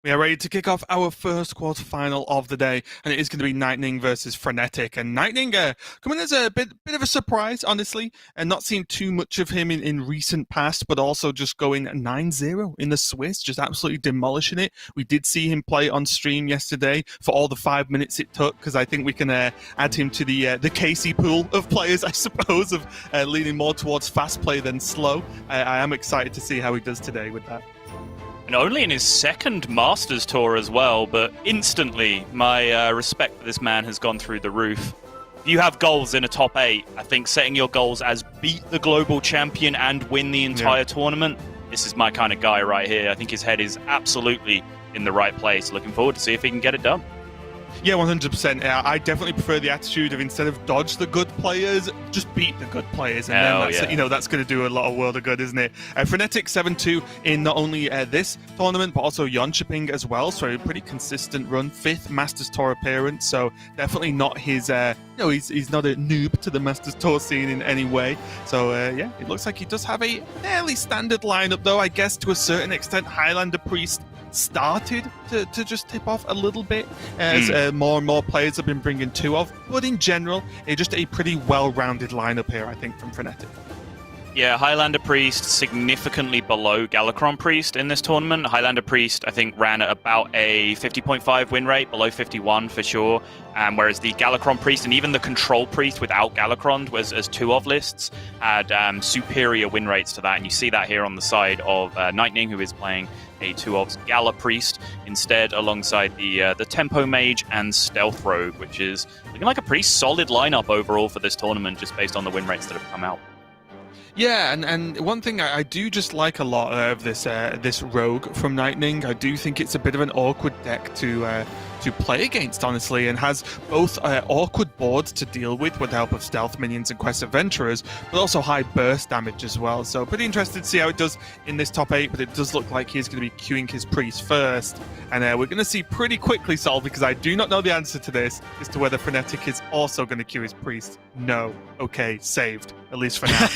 We are ready to kick off our first quarterfinal of the day, and it is going to be Nightning versus Frenetic. And Nightning coming as a bit of a surprise, honestly, and not seen too much of him in recent past, but also just going 9-0 in the Swiss, just absolutely demolishing it. We did see him play on stream yesterday for all the 5 minutes it took, because I think we can add him to the Casey pool of players, I suppose, of leaning more towards fast play than slow. I am excited to see how he does today with that. And only in his second Masters Tour as well, but instantly my respect for this man has gone through the roof. If you have goals in a top 8, I think setting your goals as beat the global champion and win the entire tournament, this is my kind of guy right here. I think his head is absolutely in the right place. Looking forward to see if he can get it done. Yeah, 100%. I definitely prefer the attitude of instead of dodge the good players, just beat the good players. And then that's going to do a lot of world of good, isn't it? Frenetic 7-2 in not only this tournament, but also Jönköping as well. So a pretty consistent run. 5th Masters Tour appearance. So definitely not his, he's not a noob to the Masters Tour scene in any way. So yeah, it looks like he does have a fairly standard lineup, though, I guess to a certain extent. Highlander Priest started to just tip off a little bit as more and more players have been bringing 2 of, but in general, it's just a pretty well-rounded lineup here, I think, from Frenetic. Yeah, Highlander Priest significantly below Galakron Priest in this tournament. Highlander Priest, I think, ran at about a 50.5 win rate, below 51 for sure. Whereas the Galakron Priest and even the Control Priest without Galakron was as 2 of lists had superior win rates to that. And you see that here on the side of Nightning, who is playing a 2 ofs Gala Priest instead, alongside the Tempo Mage and Stealth Rogue, which is looking like a pretty solid lineup overall for this tournament, just based on the win rates that have come out. Yeah, and one thing I do just like a lot of this Rogue from Nightning. I do think it's a bit of an awkward deck to play against, honestly, and has both awkward boards to deal with the help of Stealth Minions and Quest Adventurers, but also high burst damage as well. So pretty interested to see how it does in this top 8, but it does look like he's going to be queuing his Priest first. And we're going to see pretty quickly, Sol, because I do not know the answer to this, as to whether Frenetic is also going to queue his Priest. No. Okay, saved. At least for now.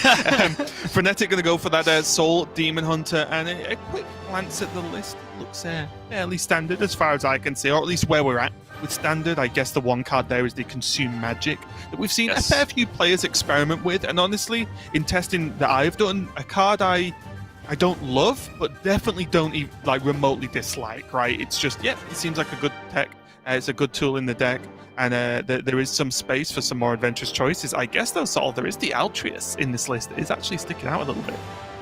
Frenetic going to go for that Soul Demon Hunter, and a quick glance at the list looks fairly standard as far as I can see, or at least where we're at with standard. I guess the one card there is the Consume Magic that we've seen a fair few players experiment with, and honestly, in testing that I've done, a card I don't love, but definitely don't even, remotely dislike, right? It's just, it seems like a good tech. It's a good tool in the deck, and there is some space for some more adventurous choices. I guess, though, Sol, there is the Altruist in this list that is actually sticking out a little bit.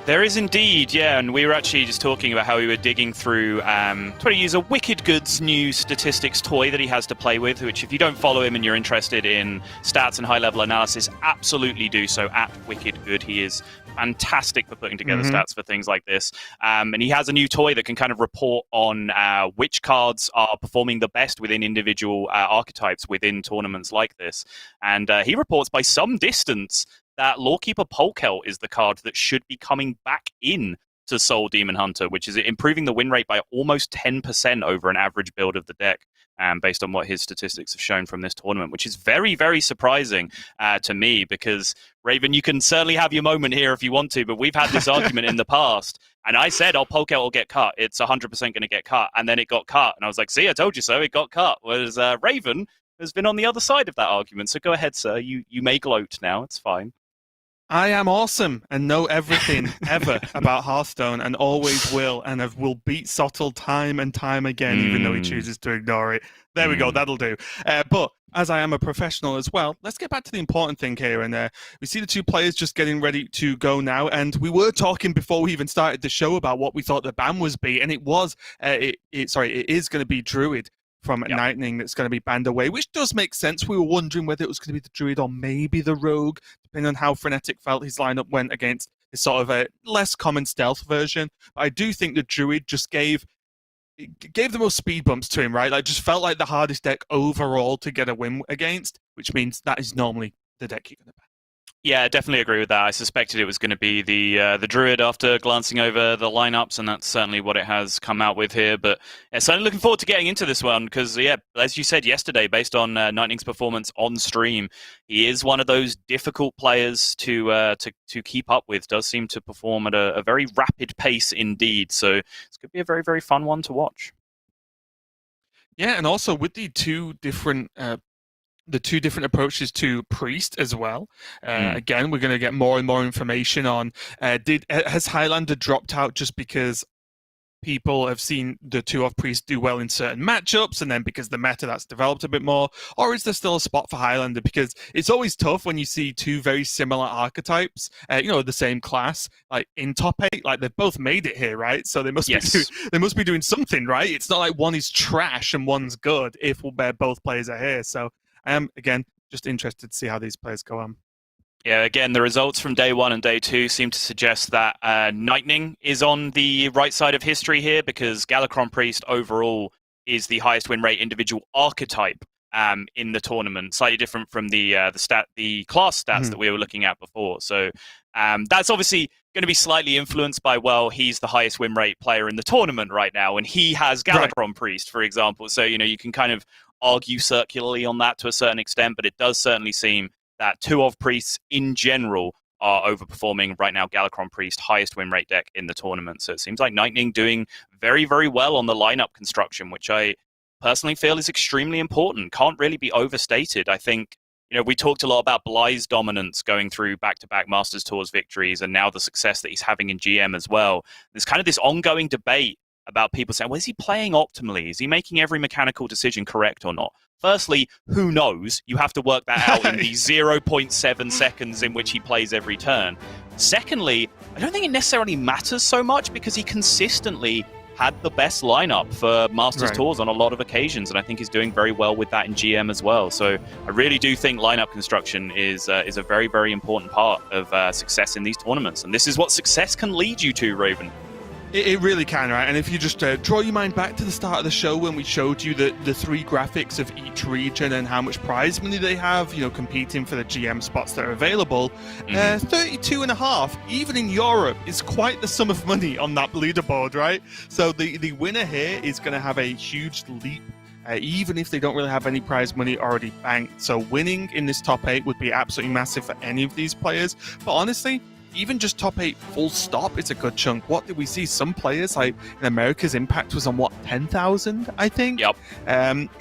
There is indeed, yeah, and we were actually just talking about how we were digging through trying to use a Wicked Good's new statistics toy that he has to play with, which if you don't follow him and you're interested in stats and high-level analysis, absolutely do so at Wicked Good. He is fantastic for putting together stats for things like this. And he has a new toy that can kind of report on which cards are performing the best within individual archetypes within tournaments like this. And he reports by some distance that Lawkeeper Polkel is the card that should be coming back in to Soul Demon Hunter, which is improving the win rate by almost 10% over an average build of the deck, based on what his statistics have shown from this tournament, which is very, very surprising to me, because, Raven, you can certainly have your moment here if you want to, but we've had this argument in the past, and I said, Polkel will get cut. It's 100% going to get cut, and then it got cut, and I was like, see, I told you so, it got cut, whereas Raven has been on the other side of that argument, so go ahead, sir, you may gloat now, it's fine. I am awesome and know everything ever about Hearthstone, and always will, and will beat Sottle time and time again, even though he chooses to ignore it. There we go, that'll do. But as I am a professional as well, let's get back to the important thing here. And we see the 2 players just getting ready to go now. And we were talking before we even started the show about what we thought the ban was be, and it was, it is going to be Druid from Nightning that's going to be banned away, which does make sense. We were wondering whether it was going to be the Druid or maybe the Rogue, depending on how Frenetic felt his lineup went against this sort of a less common stealth version. But I do think the Druid just gave the most speed bumps to him, right? Just felt like the hardest deck overall to get a win against, which means that is normally the deck you're going to ban. Yeah, I definitely agree with that. I suspected it was going to be the Druid after glancing over the lineups, and that's certainly what it has come out with here. But certainly looking forward to getting into this one because, as you said yesterday, based on Nightning's performance on stream, he is one of those difficult players to keep up with. Does seem to perform at a very rapid pace indeed. So it's going to be a very, very fun one to watch. Yeah, and also with the two different approaches to Priest as well. Again, we're going to get more and more information on has Highlander dropped out just because people have seen the two of Priest do well in certain matchups, and then because the meta that's developed a bit more, or is there still a spot for Highlander? Because it's always tough when you see two very similar archetypes, the same class, like in top 8, like they've both made it here, right? So they must they must be doing something, right? It's not like one is trash and one's good if both players are here. So I am again just interested to see how these players go on. Yeah, again, the results from day 1 and day 2 seem to suggest that Nightning is on the right side of history here, because Galakron Priest overall is the highest win rate individual archetype in the tournament, slightly different from the class stats that we were looking at before. So that's obviously going to be slightly influenced by, well, he's the highest win rate player in the tournament right now, and he has Galakron Priest, for example. So, you can kind of argue circularly on that to a certain extent, but it does certainly seem that two of Priests in general are overperforming right now Galakron Priest, highest win rate deck in the tournament. So it seems like Nightning doing very, very well on the lineup construction, which I personally feel is extremely important. Can't really be overstated. I think, we talked a lot about Bly's dominance going through back-to-back Masters Tours victories, and now the success that he's having in GM as well. There's kind of this ongoing debate about people saying, well, is he playing optimally? Is he making every mechanical decision correct or not? Firstly, who knows? You have to work that out in the 0.7 seconds in which he plays every turn. Secondly, I don't think it necessarily matters so much, because he consistently had the best lineup for Masters Tours on a lot of occasions, and I think he's doing very well with that in GM as well. So I really do think lineup construction is a very, very important part of success in these tournaments, and this is what success can lead you to, Raven. It really can, right? And if you just draw your mind back to the start of the show when we showed you the 3 graphics of each region and how much prize money they have, competing for the GM spots that are available, 32.5, even in Europe, is quite the sum of money on that leaderboard, right? So the winner here is going to have a huge leap, even if they don't really have any prize money already banked. So winning in this top 8 would be absolutely massive for any of these players. But honestly, even just top 8 full stop, it's a good chunk. What did we see? Some players, like in America's Impact, was on 10,000, I think. Yep.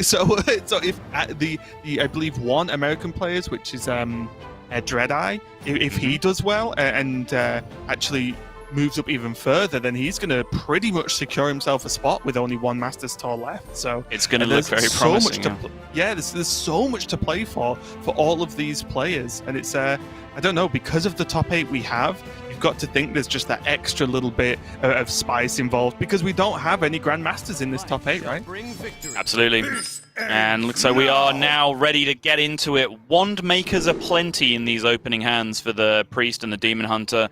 So if the I believe one American players, which is Dreadeye, if he does well and actually moves up even further, then he's going to pretty much secure himself a spot with only one Masters Tour left. So it's going to look very promising. There's so much to play for all of these players, and it's I don't know, because of the top 8 we have, you've got to think there's just that extra little bit of spice involved, because we don't have any Grandmasters in this top 8, right? Absolutely. And looks like we are now ready to get into it. Wand makers are plenty in these opening hands for the Priest and the Demon Hunter.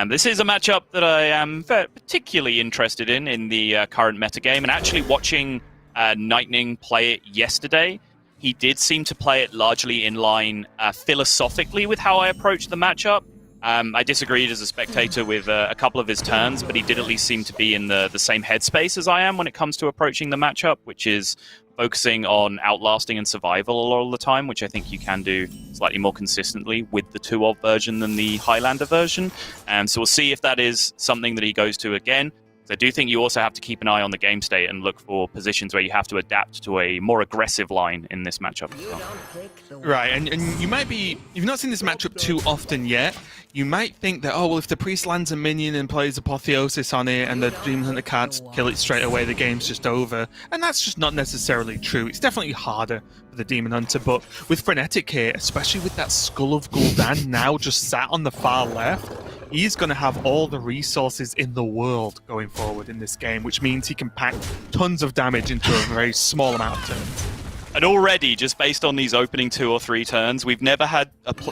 This is a matchup that I am particularly interested in the current metagame, and actually watching Nightning play it yesterday, he did seem to play it largely in line philosophically with how I approached the matchup. I disagreed as a spectator with a couple of his turns, but he did at least seem to be in the same headspace as I am when it comes to approaching the matchup, which is focusing on outlasting and survival a lot of the time, which I think you can do slightly more consistently with the 2-of version than the Highlander version. So we'll see if that is something that he goes to again. I do think you also have to keep an eye on the game state and look for positions where you have to adapt to a more aggressive line in this matchup as well. Right, and you've not seen this matchup too often yet. You might think that, if the Priest lands a minion and plays Apotheosis on it and the Demon Hunter can't kill it straight away, the game's just over. And that's just not necessarily true. It's definitely harder for the Demon Hunter, but with Frenetic here, especially with that Skull of Gul'dan now just sat on the far left, he's going to have all the resources in the world going forward in this game, which means he can pack tons of damage into a very small amount of turns. And already, just based on these opening 2 or 3 turns, we've never had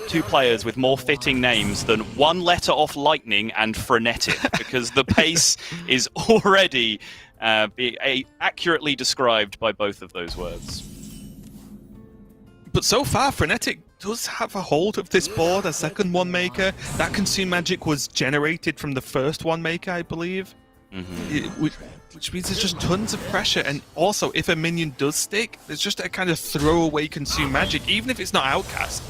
2 players with more fitting names than one letter off Lightning and Frenetic, because the pace is already accurately described by both of those words. But so far, Frenetic does have a hold of this board, a second one maker. That Consume Magic was generated from the first one maker, I believe. Which means there's just tons of pressure, and also if a minion does stick, there's just a kind of throwaway Consume Magic, even if it's not Outcast,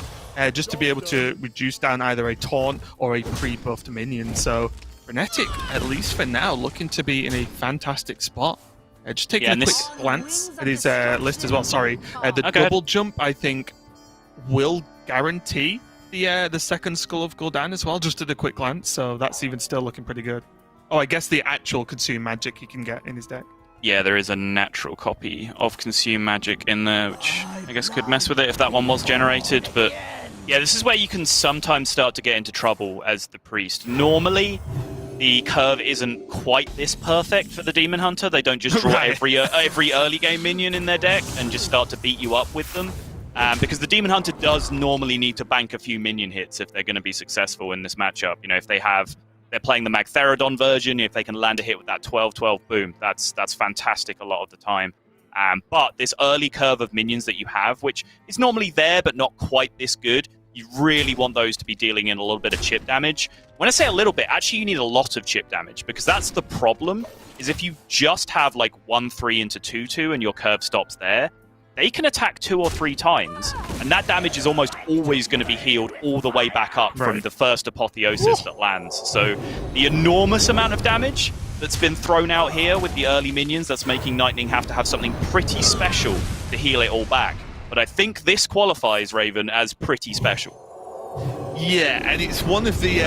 just to be able to reduce down either a taunt or a pre-buffed minion. So Frenetic, at least for now, looking to be in a fantastic spot. Just taking a quick glance at his list as well. Sorry, the double jump I think will guarantee the second Skull of Gul'dan as well. Just at a quick glance, so that's even still looking pretty good. Oh, I guess the actual Consume Magic he can get in his deck. Yeah, there is a natural copy of Consume Magic in there, which I guess could mess with it if that one was generated, but yeah, this is where you can sometimes start to get into trouble as the Priest. Normally, the curve isn't quite this perfect for the Demon Hunter. They don't just draw every early game minion in their deck and just start to beat you up with them. Because the Demon Hunter does normally need to bank a few minion hits if they're going to be successful in this matchup. You know, if they're playing the Magtheridon version, if they can land a hit with that 12-12 boom, that's fantastic a lot of the time. But this early curve of minions that you have, which is normally there but not quite this good, you really want those to be dealing in a little bit of chip damage. When I say a little bit, actually you need a lot of chip damage, because that's the problem, is if you just have like 1-3 into 2-2 and your curve stops there, they can attack 2 or 3 times, and that damage is almost always going to be healed all the way back up from the first apotheosis that lands. So the enormous amount of damage that's been thrown out here with the early minions, that's making Nightning have to have something pretty special to heal it all back. But I think this qualifies Raven as pretty special. Yeah, and it's one of the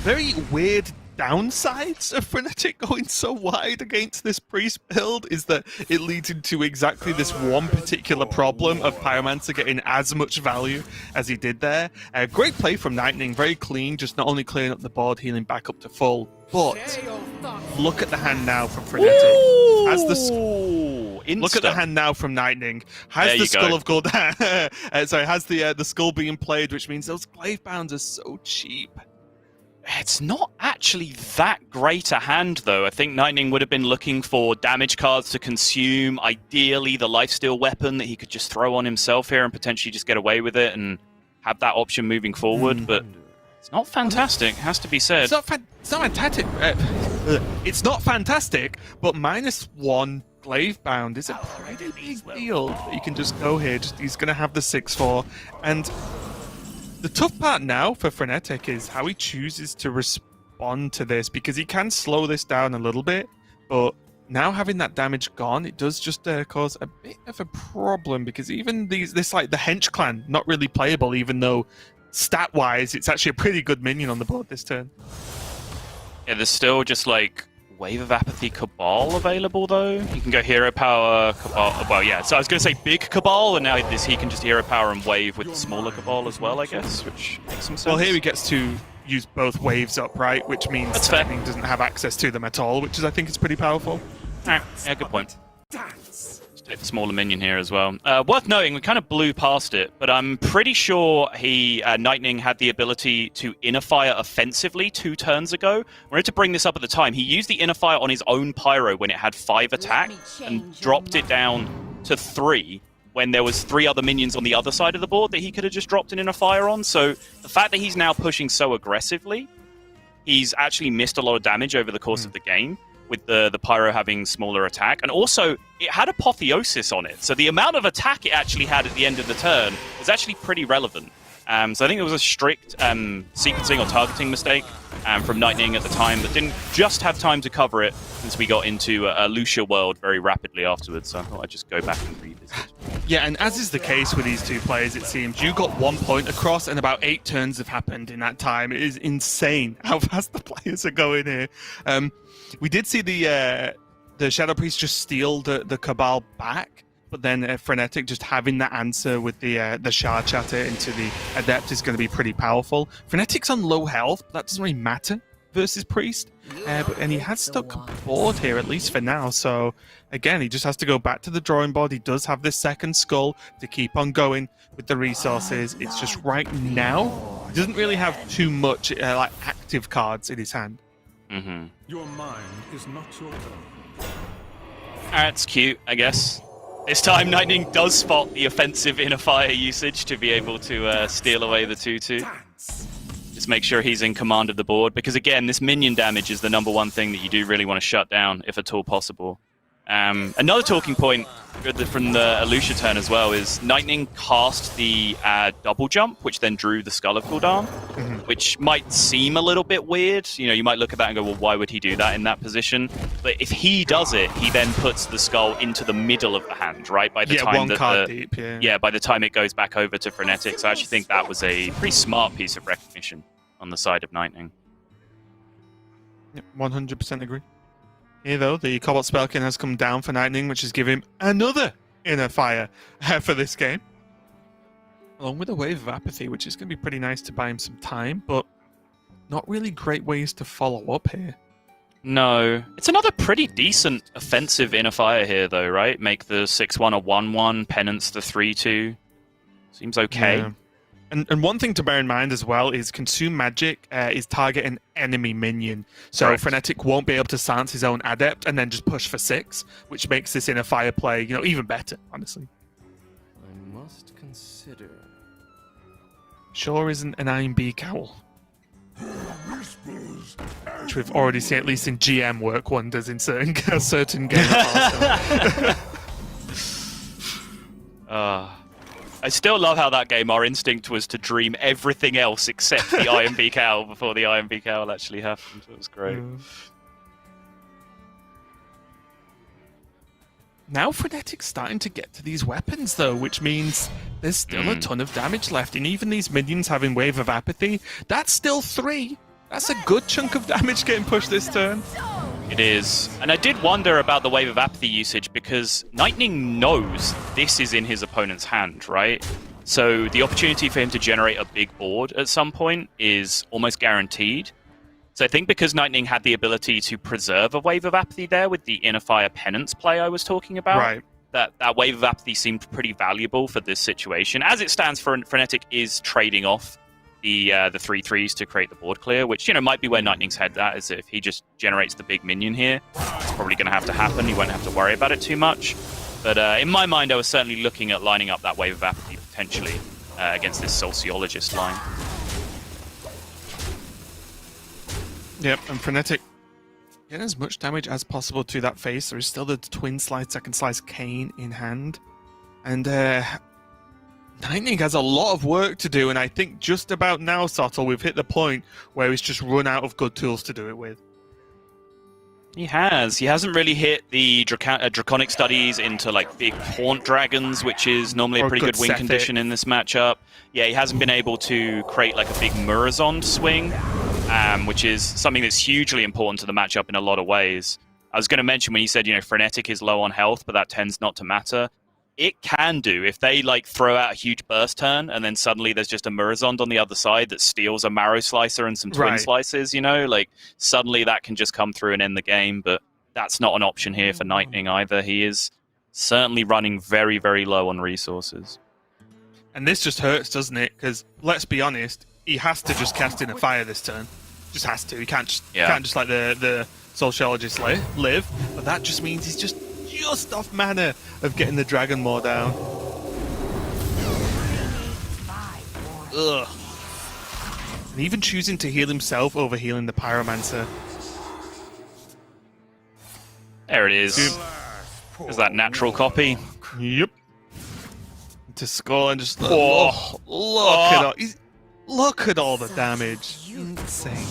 very weird downsides of Frenetic going so wide against this Priest build, is that it leads into exactly this one particular problem of Pyromancer getting as much value as he did there. Great play from Nightning, very clean, just not only clearing up the board, healing back up to full, but look at the hand now from Frenetic. Look at the hand now from Nightning. Has the Skull of Gul'dan sorry, has the skull being played, which means those glaive bounds are so cheap. It's not actually that great a hand, though. I think Nightning would have been looking for damage cards to consume, ideally the lifesteal weapon that he could just throw on himself here and potentially just get away with it and have that option moving forward, but it's not fantastic, has to be said. It's not fantastic. It's not fantastic, but -1 glaive bound is a pretty big deal that you can just go here. He's going to have the 6-4, and the tough part now for Frenetic is how he chooses to respond to this, because he can slow this down a little bit, but now having that damage gone, it does just cause a bit of a problem, because even this like the Hench Clan, not really playable, even though stat-wise it's actually a pretty good minion on the board this turn. Yeah, there's still just like Wave of Apathy Cabal available, though. You can go Hero Power, Cabal. Well, yeah, so I was going to say big Cabal, and now he can just Hero Power and Wave with the smaller Cabal as well, I guess, which makes some sense. Well, here he gets to use both waves up, right? Which means Nightning doesn't have access to them at all, which I think is pretty powerful. Yeah, good point. The smaller minion here as well. Worth noting, we kind of blew past it, but I'm pretty sure Nightning had the ability to Inner Fire offensively 2 turns ago. I wanted to bring this up at the time. He used the Inner Fire on his own Pyro when it had 5 attack and dropped it down to 3 when there was 3 other minions on the other side of the board that he could have just dropped an Inner Fire on. So the fact that he's now pushing so aggressively, he's actually missed a lot of damage over the course of the game, with the Pyro having smaller attack. And also, it had Apotheosis on it. So the amount of attack it actually had at the end of the turn was actually pretty relevant. So I think it was a strict sequencing or targeting mistake from Nightning at the time, but didn't just have time to cover it since we got into a Lucia world very rapidly afterwards. So I thought I'd just go back and revisit. Yeah, and as is the case with these two players, it seems, you got 1 point across and about 8 turns have happened in that time. It is insane how fast the players are going here. We did see the Shadow Priest just steal the Cabal back, but then Frenetic just having that answer with the Shard Chatter into the Adept is going to be pretty powerful. Frenetic's on low health, but that doesn't really matter versus Priest. And he has stuck board here, at least for now. So again, he just has to go back to the drawing board. He does have this second skull to keep on going with the resources. It's just right now, he doesn't really have too much like active cards in his hand. Your mind is not your own. That's cute, I guess. This time, Nightning does spot the offensive Inner Fire usage to be able to steal away the 2-2. Just make sure he's in command of the board, because again, this minion damage is the #1 thing that you do really want to shut down, if at all possible. Another talking point from the Alusha turn as well is Nightning cast the double jump, which then drew the Skull of Gul'dan, which might seem a little bit weird. You know, you might look at that and go, well, why would he do that in that position? But if he does it, he then puts the skull into the middle of the hand, right? By the time one card deep, yeah. By the time it goes back over to Frenetic. So I actually think that was a pretty smart piece of recognition on the side of Nightning. Yep, 100% agree. Here, though, the Cobalt Spellkin has come down for Nightning, which has given him another Inner Fire for this game. Along with a Wave of Apathy, which is going to be pretty nice to buy him some time, but not really great ways to follow up here. No. It's another pretty decent offensive Inner Fire here, though, right? Make the 6-1 a 1-1, Penance the 3-2. Seems okay. Yeah. And one thing to bear in mind as well is Consume Magic is target an enemy minion. So Correct. Frenetic won't be able to silence his own Adept and then just push for 6, which makes this Inner Fire play, even better, honestly. I must consider. Sure isn't an IMB Cowl. Which we've already seen, at least in GM, work wonders in certain games. I still love how that game, our instinct was to dream everything else except the IMB Cowl before the IMB Cowl actually happened. It was great. Now Frenetic's starting to get to these weapons, though, which means there's still a ton of damage left. And even these minions having Wave of Apathy, that's still 3. That's a good chunk of damage getting pushed this turn. It is. And I did wonder about the Wave of Apathy usage because Nightning knows this is in his opponent's hand, right? So the opportunity for him to generate a big board at some point is almost guaranteed. So I think because Nightning had the ability to preserve a Wave of Apathy there with the Inner Fire Penance play I was talking about, right, that Wave of Apathy seemed pretty valuable for this situation. As it stands, Frenetic is trading off the 3/3s to create the board clear, which might be where Nightning's head at, is if he just generates the big minion here, it's probably going to have to happen. He won't have to worry about it too much. But in my mind, I was certainly looking at lining up that Wave of Apathy potentially against this Sociologist line. Yep, and Frenetic getting as much damage as possible to that face. There is still the Twin Slice, Second Slice Cane in hand. And Nightning has a lot of work to do, and I think just about now, Sottle, we've hit the point where he's just run out of good tools to do it with. He has. He hasn't really hit the Draconic Studies into big Haunt Dragons, which is normally a pretty good win condition in this matchup. Yeah, he hasn't been able to create a big Murazond swing, which is something that's hugely important to the matchup in a lot of ways. I was going to mention when you said, Frenetic is low on health, but that tends not to matter. It can do if they throw out a huge burst turn and then suddenly there's just a Murazond on the other side that steals a Marrow Slicer and some Twin Slices, suddenly that can just come through and end the game, but that's not an option here for Nightning either. He is certainly running very, very low on resources. And this just hurts, doesn't it? Because let's be honest, he has to just cast in a fire this turn. Just has to. He can't just let the Sociologist live, but that just means he's just off mana of getting the Dragon Maw down. Ugh. And even choosing to heal himself over healing the Pyromancer. There it is. Is that natural copy? Yep. To score and just look at all the damage. Insane.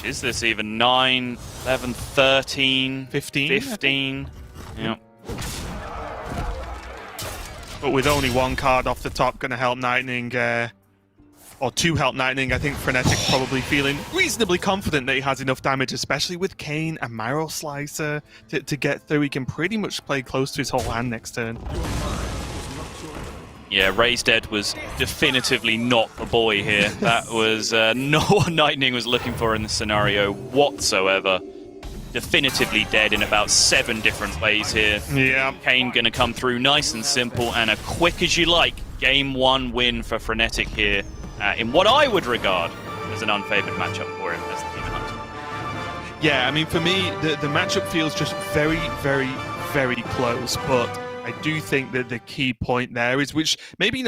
Is this even 9, 11, 13, 15? 15? Yep. But with only one card off the top going to help Nightning, or to help Nightning, I think Frenetic probably feeling reasonably confident that he has enough damage, especially with Cane and Marrow Slicer, to get through. He can pretty much play close to his whole hand next turn. Yeah, Raised Dead was definitively not the boy here. That was not what Nightning was looking for in the scenario whatsoever. Definitively dead in about 7 different ways here. Yeah. Kane going to come through nice and simple and a quick as you like game 1 win for Frenetic here in what I would regard as an unfavored matchup for him as the Demon Hunter. Yeah, I mean, for me, the matchup feels just very, very, very close, but I do think that the key point there is, which maybe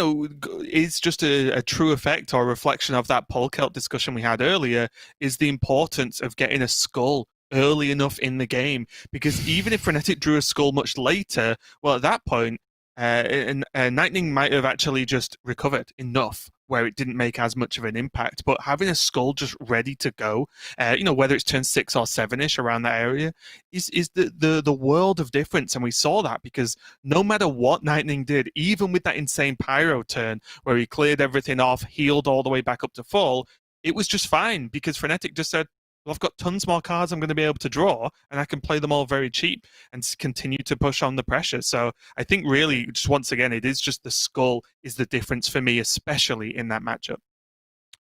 is just a true effect or reflection of that Polkelt discussion we had earlier, is the importance of getting a skull early enough in the game, because even if Frenetic drew a skull much later, well, at that point, Nightning might have actually just recovered enough where it didn't make as much of an impact. But having a skull just ready to go, whether it's turn 6 or 7-ish around that area, is the world of difference. And we saw that because no matter what Nightning did, even with that insane Pyro turn where he cleared everything off, healed all the way back up to full, it was just fine because Frenetic just said, well, I've got tons more cards I'm going to be able to draw, and I can play them all very cheap and continue to push on the pressure. So I think really, just once again, it is just the skull is the difference for me, especially in that matchup.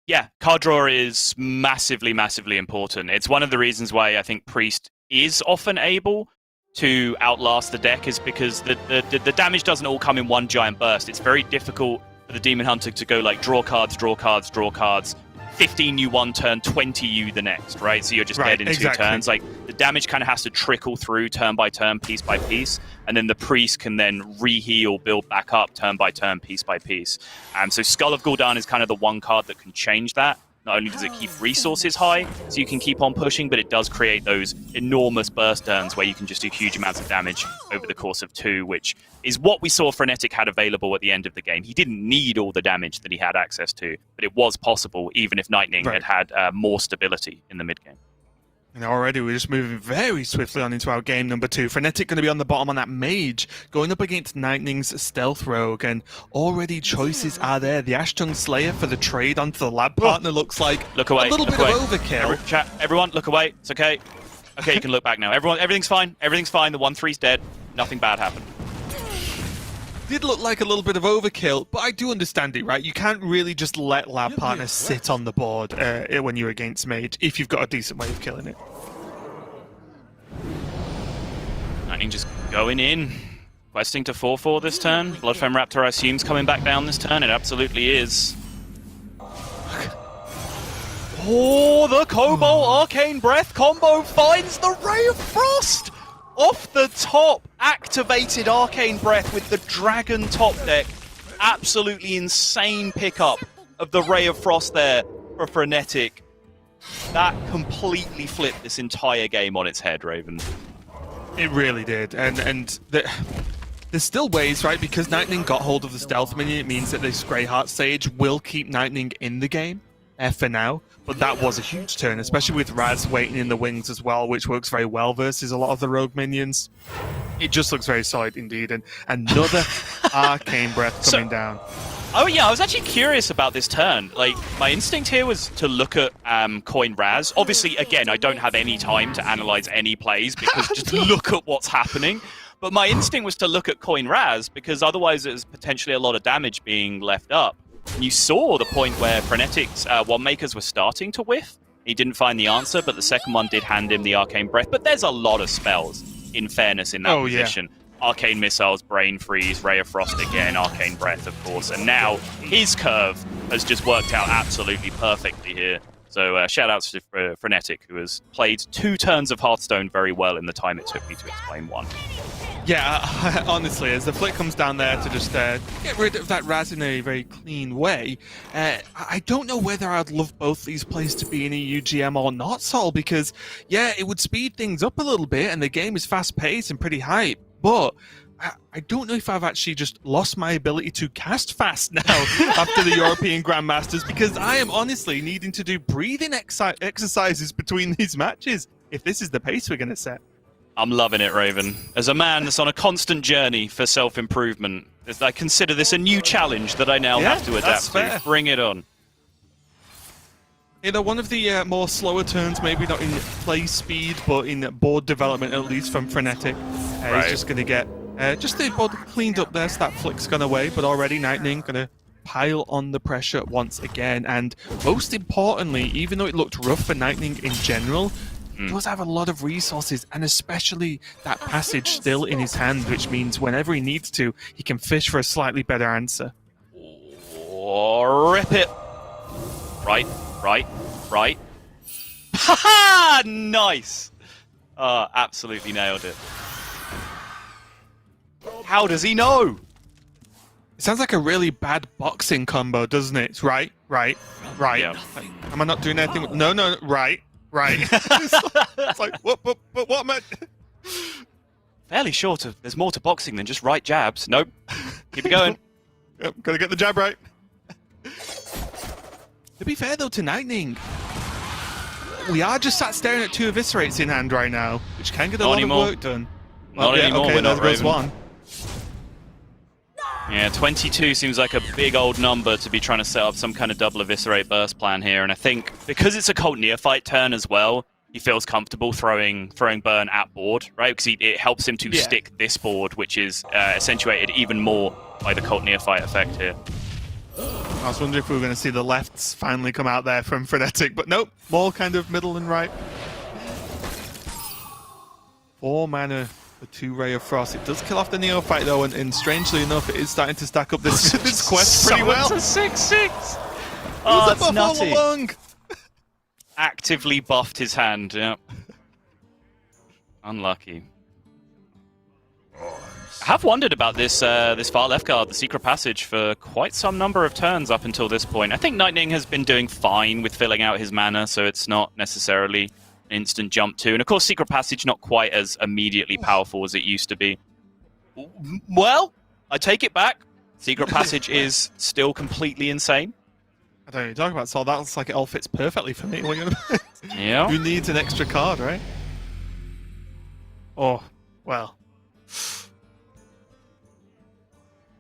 Yeah, card draw is massively, massively important. It's one of the reasons why I think Priest is often able to outlast the deck, is because the damage doesn't all come in one giant burst. It's very difficult for the Demon Hunter to go like draw cards, draw cards, draw cards, 15U one turn, 20U the next, right? So you're just dead in 2 turns. Like, the damage kind of has to trickle through turn by turn, piece by piece, and then the Priest can then re-heal, build back up turn by turn, piece by piece. So Skull of Gul'dan is kind of the one card that can change that. Not only does it keep resources high, so you can keep on pushing, but it does create those enormous burst turns where you can just do huge amounts of damage over the course of 2, which is what we saw Frenetic had available at the end of the game. He didn't need all the damage that he had access to, but it was possible, even if Nightning had more stability in the mid-game. And already we're just moving very swiftly on into our game number 2. Frenetic going to be on the bottom on that Mage, going up against Nightning's Stealth Rogue, and already choices are there. The Ashtung Slayer for the trade onto the lab partner looks like a little bit of overkill. Everyone, look away. It's okay. Okay, you can look back now. Everything's fine. Everything's fine. The 1-3's dead. Nothing bad happened. Did look like a little bit of overkill, but I do understand it, right? You can't really just let lab partners sit on the board when you're against Mage if you've got a decent way of killing it. Nightning just going in, questing to 4-4 this turn. Bloodfem Raptor, I assume, is coming back down this turn. It absolutely is. Oh, the Cobalt Arcane Breath combo finds the Ray of Frost! Off the top, activated Arcane Breath with the Dragon top deck. Absolutely insane pickup of the Ray of Frost there for Frenetic. That completely flipped this entire game on its head, Raven. It really did, and there's still ways, right? Because Nightning got hold of the stealth minion, it means that this Greyheart Sage will keep Nightning in the game for now. But that was a huge turn, especially with Raz waiting in the wings as well, which works very well versus a lot of the rogue minions. It just looks very solid indeed, and another Arcane Breath coming down. Oh yeah, I was actually curious about this turn. Like, my instinct here was to look at Coin Raz. Obviously, again, I don't have any time to analyze any plays because just look at what's happening. But my instinct was to look at Coin Raz because otherwise there's potentially a lot of damage being left up. And you saw the point where Frenetic's One Makers were starting to whiff. He didn't find the answer, but the second one did hand him the Arcane Breath. But there's a lot of spells, in fairness, in that position. Yeah. Arcane Missiles, Brain Freeze, Ray of Frost again, Arcane Breath, of course. And now his curve has just worked out absolutely perfectly here. So shout-outs to Frenetic, who has played 2 turns of Hearthstone very well in the time it took me to explain 1. Yeah, honestly, as the flick comes down there to just get rid of that Raz in a very clean way, I don't know whether I'd love both these plays to be in EU GM or not, Sol, because, yeah, it would speed things up a little bit, and the game is fast-paced and pretty hype, but I don't know if I've actually just lost my ability to cast fast now after the European Grandmasters, because I am honestly needing to do breathing exercises between these matches, if this is the pace we're going to set. I'm loving it, Raven. As a man that's on a constant journey for self-improvement, I consider this a new challenge that I now have to adapt to. Bring it on. You know, one of the more slower turns, maybe not in play speed, but in board development, at least from Frenetic, is just going to get just the board cleaned up there, so that flick's gone away, but already Nightning going to pile on the pressure once again, and most importantly, even though it looked rough for Nightning in general, he does have a lot of resources, and especially that passage still in his hand, which means whenever he needs to, he can fish for a slightly better answer. Oh, rip it! Right. Haha! Nice! Absolutely nailed it. How does he know? It sounds like a really bad boxing combo, doesn't it? Right. Yeah. Am I not doing anything? No, right. Right. It's like, what am I... Fairly short of, there's more to boxing than just right jabs. Nope. Keep it going. Yep, gotta get the jab right. To be fair, though, to Nightning, we are just sat staring at 2 Eviscerates in hand right now, which can get a lot of work done. Not anymore, we're not, there goes Raven. one. Yeah, 22 seems like a big old number to be trying to set up some kind of double Eviscerate burst plan here, and I think because it's a Cult Neophyte turn as well, he feels comfortable throwing Burn at board, right? Because it helps him to stick this board, which is accentuated even more by the Cult Neophyte effect here. I was wondering if we were going to see the lefts finally come out there from Frenetic, but nope, more kind of middle and right. 4 mana for 2 Ray of Frost. It does kill off the Neophyte though, and strangely enough, it is starting to stack up this, this quest pretty well. It's a 6/6! Oh, it's nutty. All along. Actively buffed his hand, yeah. Unlucky. I have wondered about this this far left card, the Secret Passage, for quite some number of turns up until this point. I think Nightning has been doing fine with filling out his mana, so it's not necessarily an instant jump to. And of course, Secret Passage not quite as immediately powerful as it used to be. Well, I take it back. Secret Passage is still completely insane. I don't know what you're talking about, so that looks like it all fits perfectly for me. Yeah. Who needs an extra card, right? Oh, well.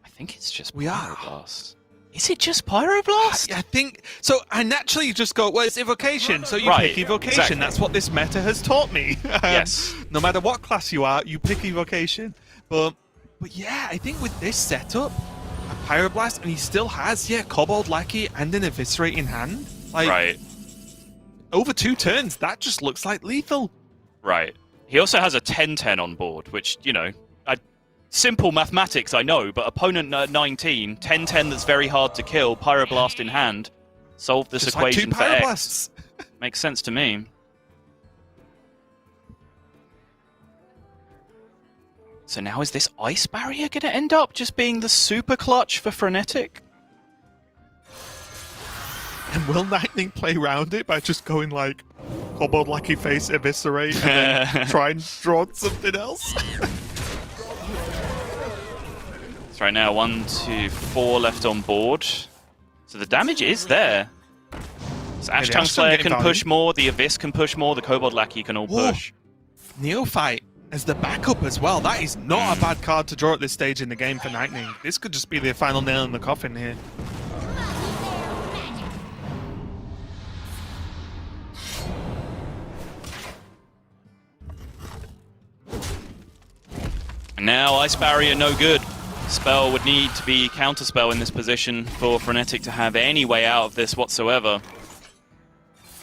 I think it's just We are. Pyroblast. Is it just Pyroblast? I think so. I naturally just go, well, it's evocation, so you Right, pick evocation. exactly. That's what this meta has taught me. Yes. No matter what class you are, you pick evocation. But yeah, I think with this setup, a Pyroblast, and he still has, Kobold Lackey and an Eviscerate in hand. Like, Right. over 2 turns, that just looks like lethal. Right. He also has a 10/10 on board, which, you know, simple mathematics, I know, but opponent 19, 10/10 that's very hard to kill, Pyroblast in hand, solve this Just equation like 2 for X. Pyroblasts. Makes sense to me. So now is this Ice Barrier going to end up just being the super clutch for Frenetic? And will Nightning play around it by just going like Kobold Lackey face Eviscerate and then try and draw something else? So right now, 1, 2, 4 left on board. So the damage is there. So Ash Tongue Slayer can push more, the Abyss can push more, the Kobold Lackey can all push. Neophyte as the backup as well. That is not a bad card to draw at this stage in the game for Nightning. This could just be the final nail in the coffin here. And now Ice Barrier no good. Spell would need to be Counterspell in this position for Frenetic to have any way out of this whatsoever.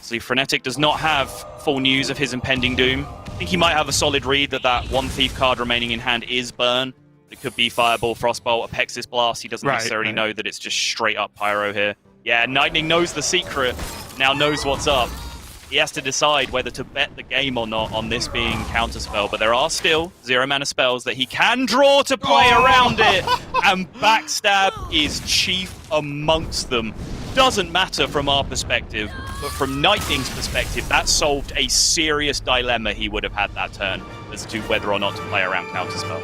See, Frenetic does not have full news of his impending doom. I think he might have a solid read that 1 Thief card remaining in hand is Burn. It could be Fireball, Frostbolt, Apexis Blast. He doesn't necessarily know that it's just straight up Pyro here. Yeah, Nightning knows the secret, now knows what's up. He has to decide whether to bet the game or not on this being Counterspell, but there are still 0 mana spells that he can draw to play around it, and Backstab is chief amongst them. Doesn't matter from our perspective, but from Nightning's perspective, that solved a serious dilemma he would have had that turn as to whether or not to play around Counterspell.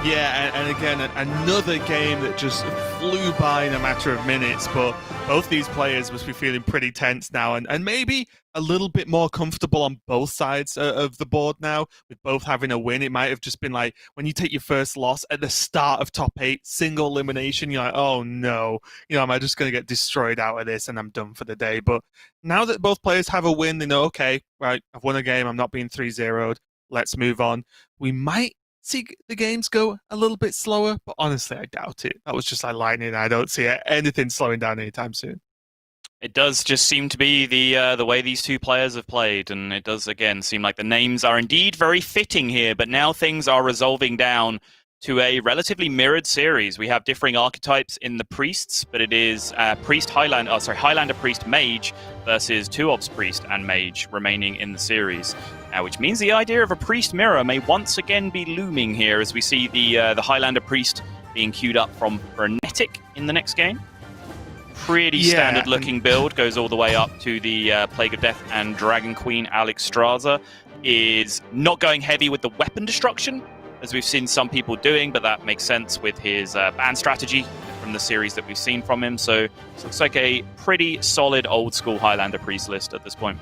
Yeah, and again, another game that just flew by in a matter of minutes, but both these players must be feeling pretty tense now, and maybe a little bit more comfortable on both sides of the board now, with both having a win. It might have just been like, when you take your first loss at the start of top 8, single elimination, you're like, oh no, am I just going to get destroyed out of this and I'm done for the day? But now that both players have a win, they know, okay, right, I've won a game, I'm not being 3-0'd, let's move on. We might see the games go a little bit slower, but honestly, I doubt it. That was just like lightning. I don't see anything slowing down anytime soon. It does just seem to be the way these two players have played, and it does, again, seem like the names are indeed very fitting here, but now things are resolving down to a relatively mirrored series. We have differing archetypes in the priests, but it is Highlander Priest Mage versus 2-Obs Priest and Mage remaining in the series. Which means the idea of a Priest Mirror may once again be looming here as we see the Highlander Priest being queued up from Frenetic in the next game. pretty standard-looking build. Goes all the way up to the Plague of Death and Dragon Queen Alex Straza. Is not going heavy with the weapon destruction, as we've seen some people doing, but that makes sense with his ban strategy from the series that we've seen from him. So it looks like a pretty solid old-school Highlander priest list at this point.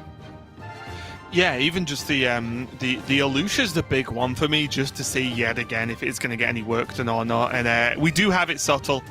Yeah, even just the Alusha's the big one for me, just to see yet again if it's going to get any work done or not. And we do have it subtle.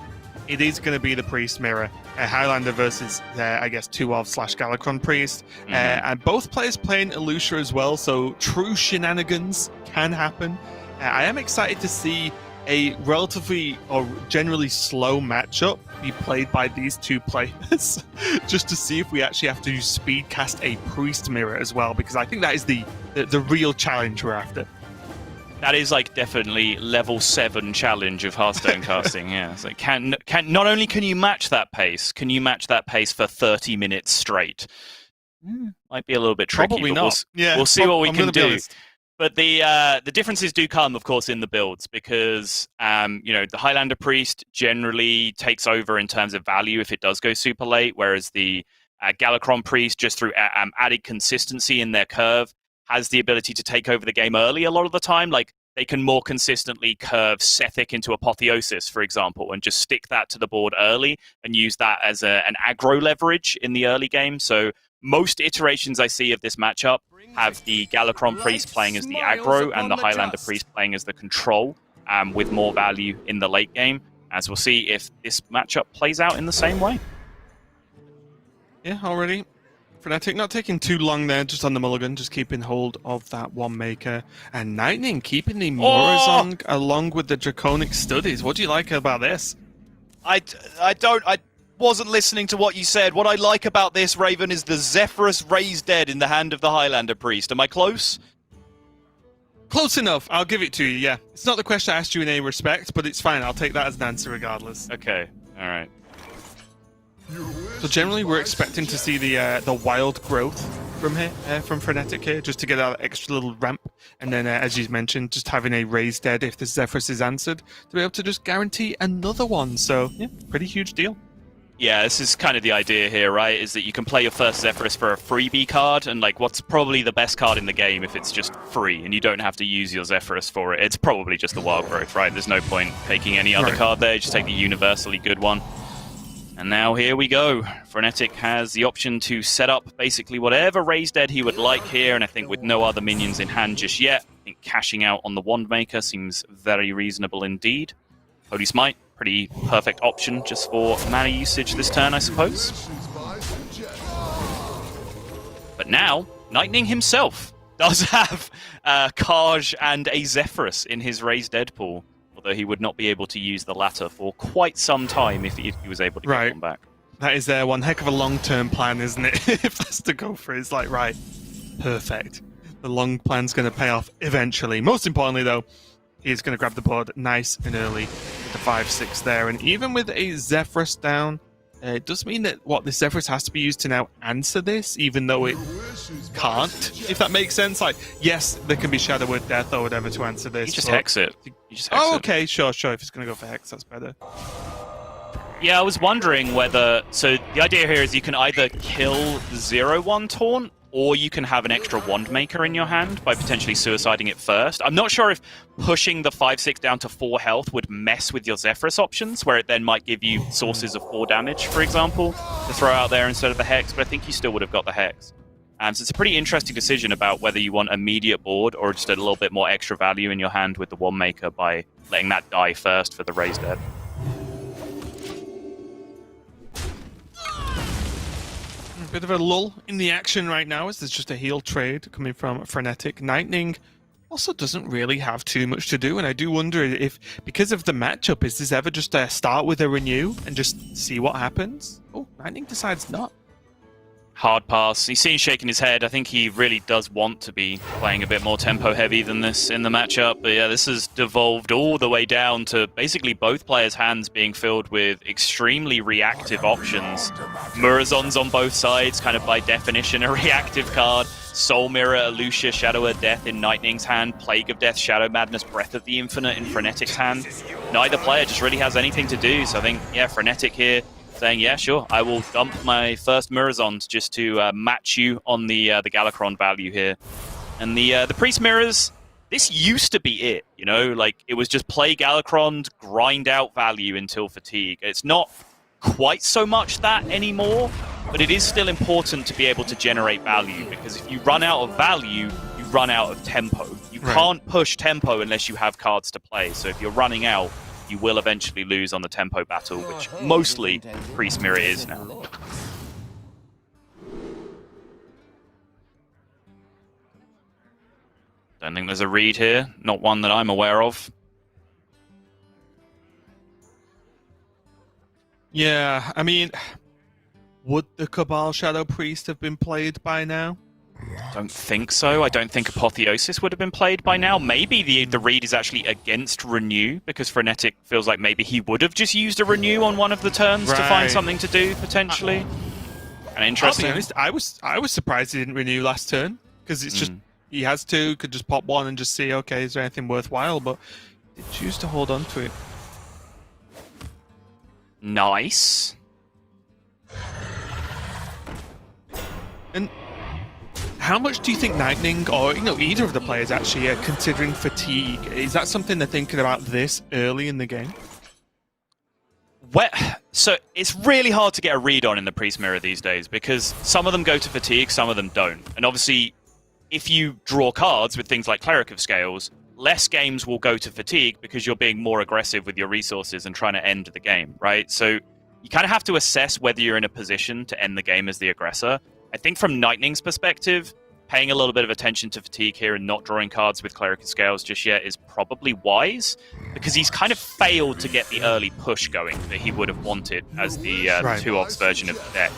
It is going to be the Priest Mirror. Highlander versus, I guess, 2-of/Galakron Priest. And both players playing Alusha as well, so true shenanigans can happen. I am excited to see a relatively or generally slow matchup be played by these two players, just to see if we actually have to speed cast a Priest Mirror as well, because I think that is the real challenge we're after. That is like definitely level 7 challenge of Hearthstone casting. Yeah, so can not only can you match that pace, can you match that pace for 30 minutes straight? Might be a little bit tricky. Probably but not. We'll see what we I'm can gonna be do. honest. But the differences do come, of course, in the builds, because the Highlander Priest generally takes over in terms of value if it does go super late, whereas the Galakron Priest, just through added consistency in their curve, has the ability to take over the game early a lot of the time. Like, they can more consistently curve Sethic into Apotheosis, for example, and just stick that to the board early and use that as an aggro leverage in the early game. So most iterations I see of this matchup have the Galakron Priest playing as the aggro and the Highlander Priest playing as the control, with more value in the late game. As we'll see if this matchup plays out in the same way. Yeah, already. Frenetic not taking too long there, just on the mulligan, just keeping hold of that one maker. And Nightning keeping the Morazong along with the Draconic Studies. What do you like about this? I wasn't listening to what you said. What I like about this, Raven, is the Zephyrus Raised Dead in the hand of the Highlander Priest. Am I close? Close enough. I'll give it to you, yeah. It's not the question I asked you in any respect, but it's fine. I'll take that as an answer regardless. Okay, all right. So generally, we're expecting to see the wild growth from here, from Frenetic here, just to get that extra little ramp. And then, as you mentioned, just having a Raised Dead if the Zephyrus is answered, to be able to just guarantee another one. So, yeah, pretty huge deal. Yeah, this is kind of the idea here, right? Is that you can play your first Zephyrus for a freebie card, and like, what's probably the best card in the game if it's just free and you don't have to use your Zephyrus for it? It's probably just the Wild Growth, right? There's no point taking any other card there. Just take the universally good one. And now here we go. Frenetic has the option to set up basically whatever Raised Dead he would like here, and I think with no other minions in hand just yet, I think cashing out on the Wandmaker seems very reasonable indeed. Holy Smite, pretty perfect option just for mana usage this turn, I suppose. But now, Nightning himself does have Kaj and a Zephyrus in his Raised Dead pool. Although he would not be able to use the latter for quite some time if he was able to get one back. That is one heck of a long-term plan, isn't it? If that's to go for it, it's like, right, perfect. The long plan's going to pay off eventually. Most importantly, though, he's going to grab the board nice and early with the 5-6 there. And even with a Zephyrus down, it does mean that, the Zephyrus has to be used to now answer this, even though it can't, if that makes sense. Like, yes, there can be Shadow Word Death or whatever to answer this. You just hex it. Okay, sure. If it's going to go for hex, that's better. Yeah, I was wondering whether... So the idea here is you can either kill the 0-1 Taunt, or you can have an extra Wandmaker in your hand by potentially suiciding it first. I'm not sure if pushing the 5-6 down to 4 health would mess with your Zephyrus options, where it then might give you sources of 4 damage, for example, to throw out there instead of the Hex, but I think you still would have got the Hex. So it's a pretty interesting decision about whether you want immediate board or just a little bit more extra value in your hand with the Wandmaker by letting that die first for the Raised Dead. A bit of a lull in the action right now as there's just a heal trade coming from Frenetic. Nightning also doesn't really have too much to do, and I do wonder if, because of the matchup, is this ever just start with a renew and just see what happens? Oh, Nightning decides not. Hard pass. He's seen shaking his head. I think he really does want to be playing a bit more tempo heavy than this in the matchup. But yeah, this has devolved all the way down to basically both players' hands being filled with extremely reactive options. Murazon's on both sides, kind of by definition a reactive card. Soul Mirror, Alusha, Shadow of Death in Nightning's hand, Plague of Death, Shadow Madness, Breath of the Infinite in Frenetic's hand. Neither player just really has anything to do, so I think, yeah, Frenetic here saying, yeah, sure, I will dump my first Mirrors-ons just to match you on the Galakron value here. And the Priest Mirrors, this used to be it, you know? Like, it was just play Galakron, grind out value until fatigue. It's not quite so much that anymore, but it is still important to be able to generate value, because if you run out of value, you run out of tempo. You can't push tempo unless you have cards to play. So if you're running out, you will eventually lose on the tempo battle, which mostly Priest Mirror is now. Don't think there's a read here. Not one that I'm aware of. Yeah, I mean, would the Cabal Shadow Priest have been played by now? Don't think so. I don't think Apotheosis would have been played by now. Maybe the read is actually against Renew, because Frenetic feels like maybe he would have just used a Renew on one of the turns to find something to do, potentially. And interesting. I'll be honest, I was surprised he didn't renew last turn, because it's just, he has to, could just pop one and just see, okay, is there anything worthwhile, but he did choose to hold on to it. Nice. And how much do you think Nightning, or either of the players actually, are considering fatigue? Is that something they're thinking about this early in the game? Well, so it's really hard to get a read on in the Priest Mirror these days, because some of them go to fatigue, some of them don't. And obviously, if you draw cards with things like Cleric of Scales, less games will go to fatigue because you're being more aggressive with your resources and trying to end the game, right? So you kind of have to assess whether you're in a position to end the game as the aggressor. I think from Nightning's perspective, paying a little bit of attention to fatigue here and not drawing cards with Cleric of Scales just yet is probably wise, because he's kind of failed to get the early push going that he would have wanted as the 2-ops version of the deck.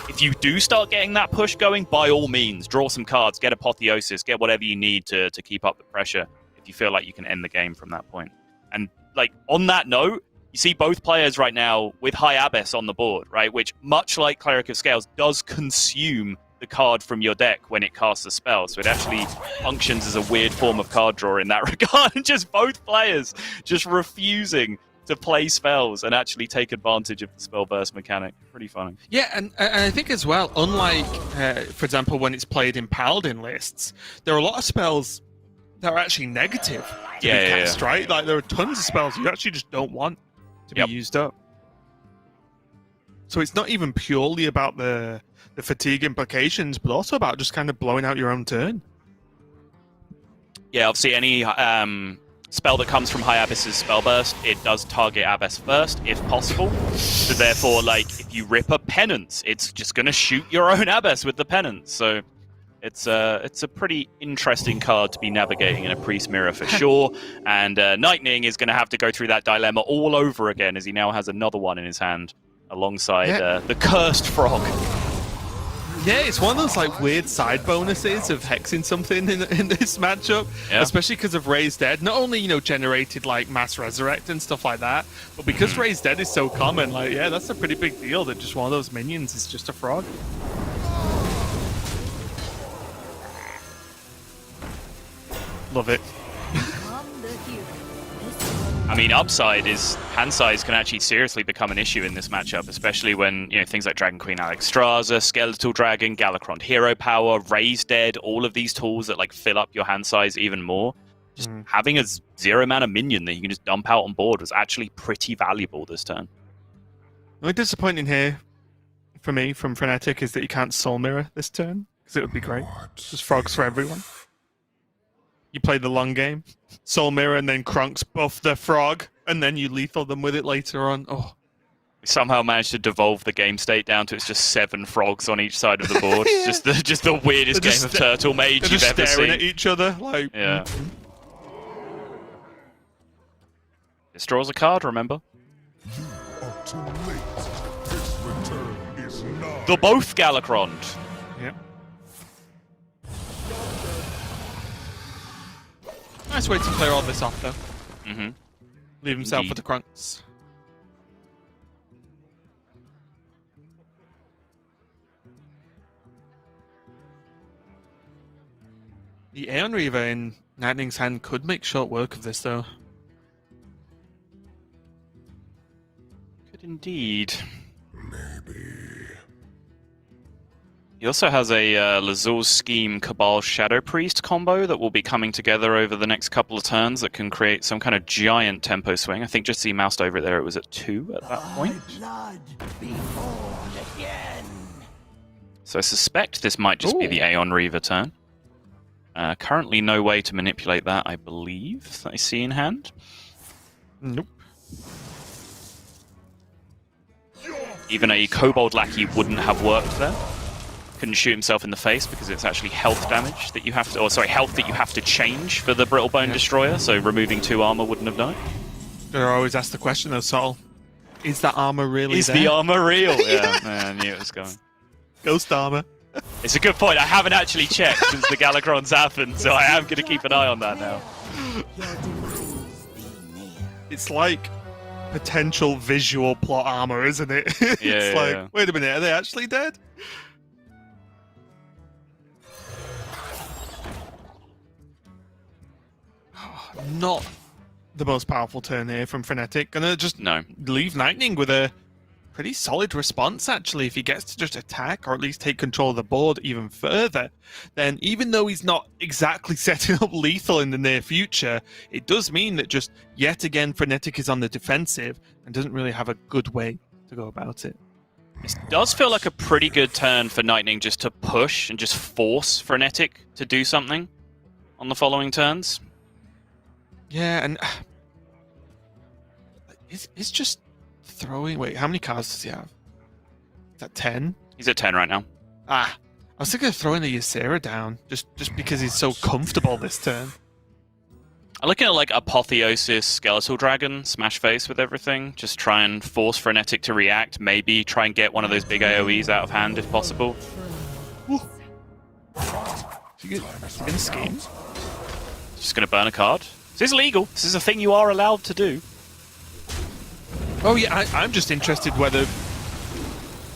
If you do start getting that push going, by all means, draw some cards, get Apotheosis, get whatever you need to keep up the pressure if you feel like you can end the game from that point. And like on that note, you see both players right now with High Abyss on the board, right? Which, much like Cleric of Scales, does consume the card from your deck when it casts a spell. So it actually functions as a weird form of card draw in that regard. And just both players just refusing to play spells and actually take advantage of the spell burst mechanic. Pretty funny. Yeah, and I think as well, unlike, for example, when it's played in Paladin lists, there are a lot of spells that are actually negative to be cast, right? Like, there are tons of spells you actually just don't want to be used up. So it's not even purely about the fatigue implications, but also about just kind of blowing out your own turn. Yeah, obviously any spell that comes from High Abyss's spell burst, it does target Abyss first, if possible. So therefore, like, if you rip a Penance, it's just going to shoot your own Abyss with the Penance. So it's a pretty interesting card to be navigating in a Priest Mirror for sure. And Nightning is going to have to go through that dilemma all over again, as he now has another one in his hand alongside the Cursed Frog. Yeah, it's one of those like weird side bonuses of hexing something in this matchup, especially because of Raised Dead. Not only, generated like Mass Resurrect and stuff like that, but because Raised Dead is so common, like, yeah, that's a pretty big deal that just one of those minions is just a frog. Love it. I mean, upside is hand size can actually seriously become an issue in this matchup, especially when things like Dragon Queen Alexstrasza, Skeletal Dragon, Galakron Hero Power, Raised Dead, all of these tools that like fill up your hand size even more. Just having a 0-mana minion that you can just dump out on board was actually pretty valuable this turn. The only disappointing here for me from Frenetic is that you can't Soul Mirror this turn, because it would be great. Just frogs for everyone. You play the long game, Soul Mirror, and then Krunks buff the frog, and then you lethal them with it later on. Oh, we somehow managed to devolve the game state down to it's just 7 frogs on each side of the board. Just the weirdest game of Turtle Mage you've ever seen. Staring at each other, like. Yeah. This draws a card, remember? The both Galakron. Yep. Nice way to clear all this off, though. Leave himself with the Krunks. The Aeon Reaver in Nightning's hand could make short work of this, though. Could indeed. He also has a Lazul's Scheme Cabal Shadow Priest combo that will be coming together over the next couple of turns that can create some kind of giant tempo swing. I think just see moused over it there, it was at 2 at that point. So I suspect this might just be the Aeon Reaver turn. Currently no way to manipulate that, I believe, that I see in hand. Nope. Even a Kobold Lackey wouldn't have worked there. Couldn't shoot himself in the face because it's actually health damage that you have to, or sorry, health that you have to change for the Brittlebone Destroyer, so removing 2 armor wouldn't have done it. I always ask the question though, Sol. Is that armor really Is there? the armor real? Yeah, I knew it was going. Ghost armor. It's a good point. I haven't actually checked since the Galacrons happened, so I am going to keep an eye on that now. It's like potential visual plot armor, isn't it? It's like, wait a minute, are they actually dead? Not the most powerful turn here from Frenetic. Gonna just leave Nightning with a pretty solid response, actually. If he gets to just attack or at least take control of the board even further, then even though he's not exactly setting up lethal in the near future, it does mean that just yet again Frenetic is on the defensive and doesn't really have a good way to go about it. It does feel like a pretty good turn for Nightning just to push and just force Frenetic to do something on the following turns. Yeah, and it's just throwing... Wait, how many cards does he have? Is that 10? He's at 10 right now. I was thinking of throwing the Ysera down, just because he's so comfortable this turn. I'm looking at like Apotheosis, Skeletal Dragon, Smash Face with everything. Just try and force Frenetic to react. Maybe try and get one of those big AoEs out of hand if possible. Is he gonna scheme? Just going to burn a card. This is legal. This is a thing you are allowed to do. Oh yeah, I'm just interested whether...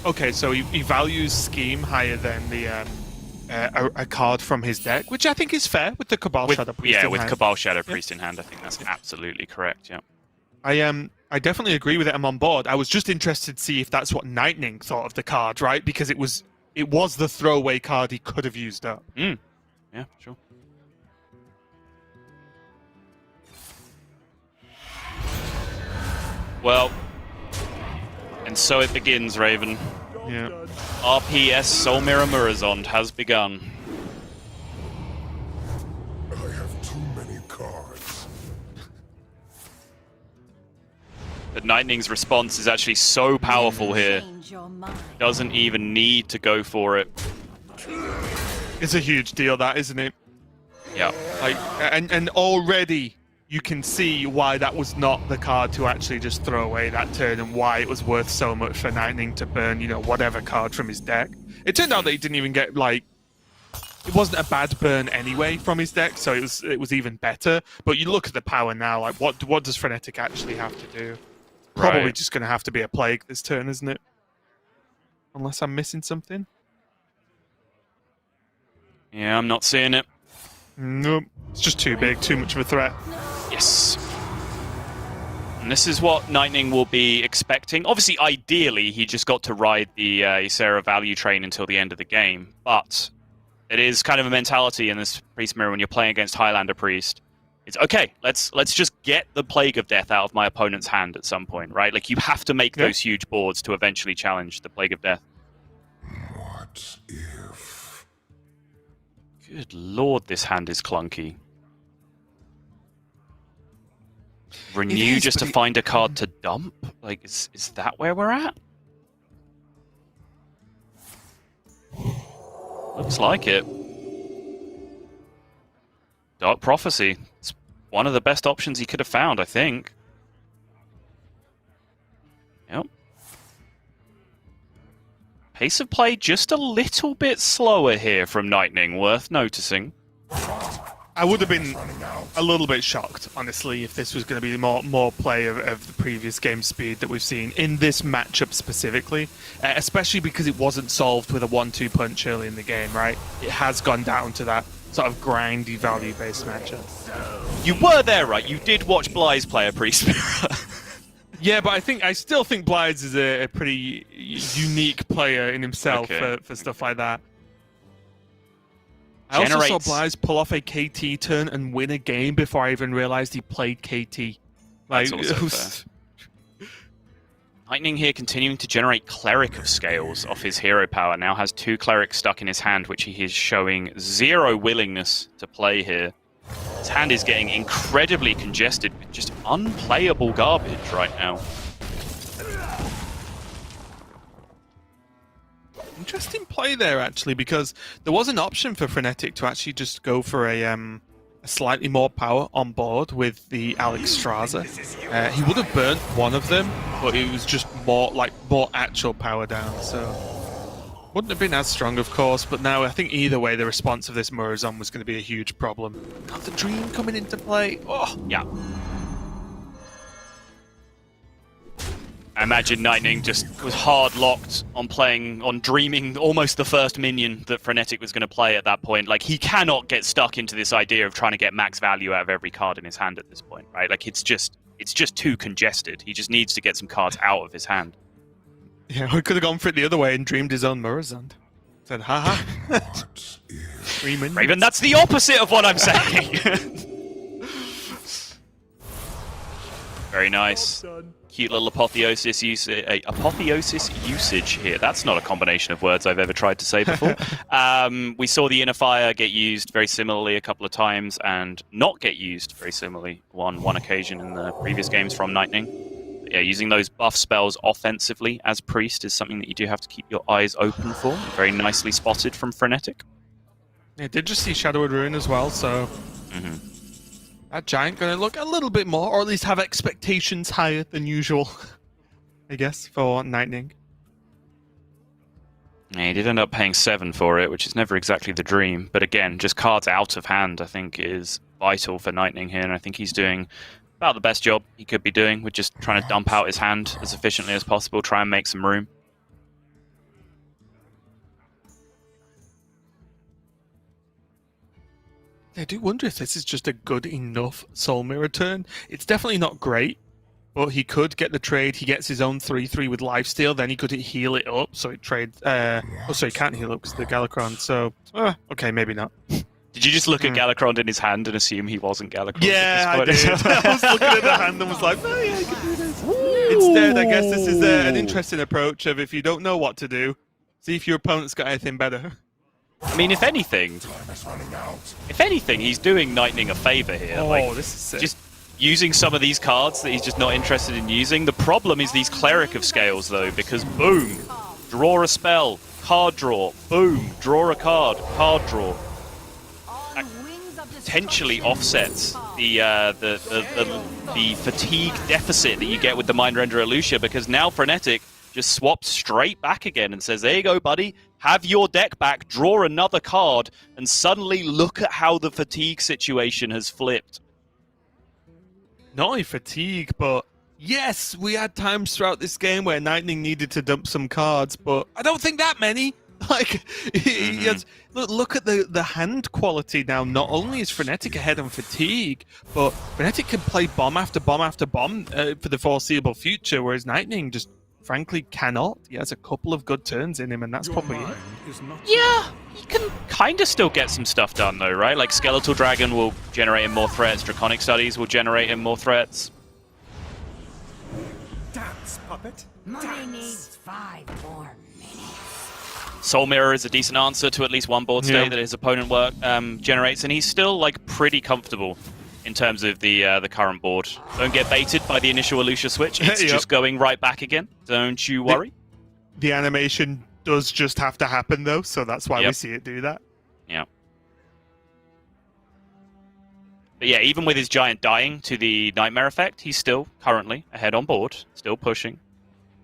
Okay, so he values Scheme higher than the a card from his deck, which I think is fair with the Cabal Shadow Priest in with hand. Cabal Shadow Priest in hand, I think that's absolutely correct, yeah. I definitely agree with it. I'm on board. I was just interested to see if that's what Nightning thought of the card, right? Because it was the throwaway card he could have used up. Yeah, sure. Well, and so it begins, Raven. Yeah. RPS Soul Mirror Murazond has begun. I have too many cards. But Nightning's response is actually so powerful here. Doesn't even need to go for it. It's a huge deal, that, isn't it? Yeah. Like, and already you can see why that was not the card to actually just throw away that turn and why it was worth so much for Nightning to burn, whatever card from his deck. It turned out that he didn't even get, it wasn't a bad burn anyway from his deck, so it was even better. But you look at the power now, like, what does Frenetic actually have to do? Probably just going to have to be a Plague this turn, isn't it? Unless I'm missing something. Yeah, I'm not seeing it. Nope. It's just too big, too much of a threat. Yes. And this is what Nightning will be expecting. Obviously, ideally, he just got to ride the Ysera value train until the end of the game. But it is kind of a mentality in this Priest Mirror when you're playing against Highlander Priest. It's, okay, let's just get the Plague of Death out of my opponent's hand at some point, right? Like, you have to make those huge boards to eventually challenge the Plague of Death. What if... Good lord, this hand is clunky. Renew just to find a card to dump? Like, is that where we're at? Looks like it. Dark Prophecy. It's one of the best options he could have found, I think. Yep. Pace of play just a little bit slower here from Nightning, worth noticing. I would have been a little bit shocked, honestly, if this was going to be more play of the previous game speed that we've seen in this matchup specifically, especially because it wasn't solved with a 1-2 punch early in the game, right? It has gone down to that sort of grindy value-based matchup. You were there, right? You did watch Bly's play a Priest Mirror. Yeah, but I still think Blythe is a pretty unique player in himself for stuff like that. I also saw generates... Blaze pull off a KT turn and win a game before I even realized he played KT. That's also fair. Nightning here continuing to generate Cleric of Scales off his hero power. Now has 2 Clerics stuck in his hand, which he is showing zero willingness to play here. His hand is getting incredibly congested with just unplayable garbage right now. Interesting play there, actually, because there was an option for Frenetic to actually just go for a slightly more power on board with the Alex Straza. He would have burnt one of them, but it was just more actual power down, so wouldn't have been as strong, of course. But now I think either way, the response of this Murazan was going to be a huge problem. Now the Dream coming into play. Oh, yeah. I imagine Nightning just was hard locked on dreaming almost the first minion that Frenetic was going to play at that point. Like, he cannot get stuck into this idea of trying to get max value out of every card in his hand at this point, right? Like, it's just too congested. He just needs to get some cards out of his hand. Yeah, he could have gone for it the other way and dreamed his own Murazan. Said, haha. Raven, that's the opposite of what I'm saying. Very nice. Cute little apotheosis usage here. That's not a combination of words I've ever tried to say before. We saw the Inner Fire get used very similarly a couple of times and not get used very similarly on one occasion in the previous games from Nightning. But yeah, using those buff spells offensively as Priest is something that you do have to keep your eyes open for. Very nicely spotted from Frenetic. Yeah, did just see Shadowed Ruin as well, so... That Giant going to look a little bit more, or at least have expectations higher than usual, I guess, for Nightning. Yeah, he did end up paying 7 for it, which is never exactly the dream. But again, just cards out of hand, I think, is vital for Nightning here, and I think he's doing about the best job he could be doing with just trying to dump out his hand as efficiently as possible, try and make some room. I do wonder if this is just a good enough Soul Mirror turn. It's definitely not great, but he could get the trade. He gets his own 3/3 with lifesteal, then he could heal it up, so it trades... oh, so he can't heal up because the Galakron, so... okay, maybe not. Did you just look at Galakron in his hand and assume he wasn't Galakron? Yeah, I did. I was looking at the hand and was like, oh yeah, I can do this. Instead, I guess this is an interesting approach of if you don't know what to do, see if your opponent's got anything better. I mean, if anything, he's doing Nightning a favor here. Oh, like, this is sick. Just using some of these cards that he's just not interested in using. The problem is these Cleric of Scales, though, because boom, draw a spell, card draw, boom, draw a card draw. That potentially offsets the fatigue deficit that you get with the Mind Renderer Lucia, because now Frenetic just swapped straight back again and says, there you go, buddy. Have your deck back, draw another card, and suddenly look at how the fatigue situation has flipped. Not only fatigue, but yes, we had times throughout this game where Nightning needed to dump some cards, but I don't think that many. Like, he has, look at the hand quality now. Not only is Frenetic ahead on fatigue, but Frenetic can play bomb after bomb after bomb for the foreseeable future, whereas Nightning just frankly cannot. He has a couple of good turns in him, and that's probably it. Yeah, he can kind of still get some stuff done, though, right? Like, Skeletal Dragon will generate him more threats, Draconic Studies will generate him more threats. Dance, puppet. Money needs 5 more minutes. Soul Mirror is a decent answer to at least one board state that his opponent generates, and he's still, like, pretty comfortable in terms of the current board. Don't get baited by the initial Lucia switch. It's just going right back again. Don't you worry. The animation does just have to happen, though, so that's why we see it do that. Yeah. But yeah, even with his Giant dying to the Nightmare effect, he's still currently ahead on board, still pushing.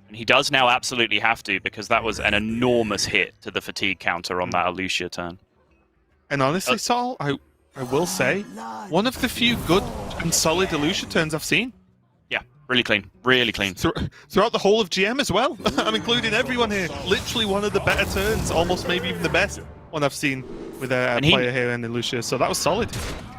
And he does now absolutely have to, because that was an enormous hit to the fatigue counter on that Lucia turn. And honestly, Saul, I will say, one of the few good and solid Lucia turns I've seen. Yeah, really clean. Really clean. Throughout the whole of GM as well. I'm including everyone here. Literally one of the better turns, almost maybe even the best one I've seen with a player here in Lucia. So that was solid.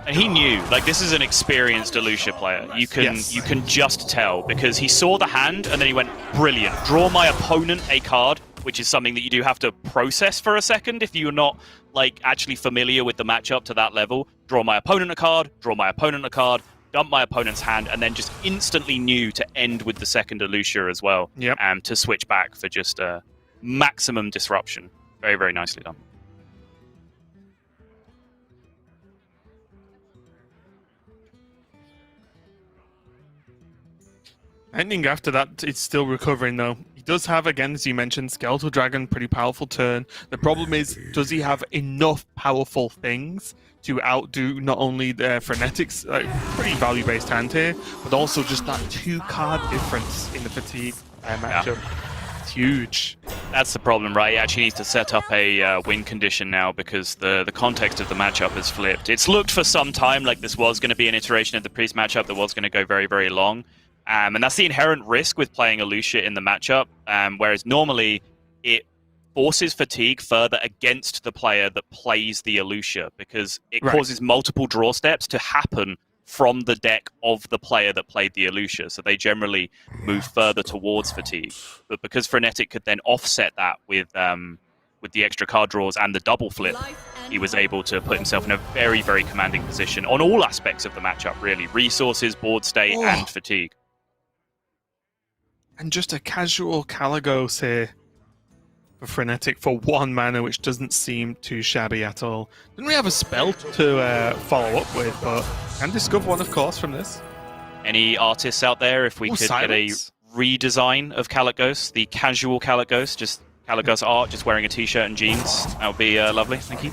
And he knew, like, this is an experienced Lucia player. You can just tell, because he saw the hand and then he went, brilliant. Draw my opponent a card which is something that you do have to process for a second if you're not like actually familiar with the matchup to that level. Draw my opponent a card, draw my opponent a card, dump my opponent's hand, and then just instantly knew to end with the second Elucia as well. Yep. To switch back for just maximum disruption. Very, very nicely done. Nightning after that, it's still recovering though. He does have, again, as you mentioned, Skeletal Dragon, pretty powerful turn. The problem is, does he have enough powerful things to outdo not only the Frenetic's pretty value-based hand here, but also just that 2-card difference in the fatigue matchup. It's huge. That's the problem, right? He actually needs to set up a win condition now because the context of the matchup has flipped. It's looked for some time like this was going to be an iteration of the Priest matchup that was going to go very, very long. And that's the inherent risk with playing Elucia in the matchup, whereas normally it forces fatigue further against the player that plays the Elucia because it causes multiple draw steps to happen from the deck of the player that played the Elucia, so they generally move further towards fatigue. But because Frenetic could then offset that with the extra card draws and the double flip, he was able to put himself in a very, very commanding position on all aspects of the matchup, really. Resources, board state, and fatigue. And just a casual Kaligos here for Frenetic for 1 mana, which doesn't seem too shabby at all. Didn't really have a spell to follow up with, but can discover one, of course, from this. Any artists out there, if we could Silence. get a redesign of Kaligos, the casual Kaligos, just Kaligos art, just wearing a t-shirt and jeans, that would be lovely, thank you.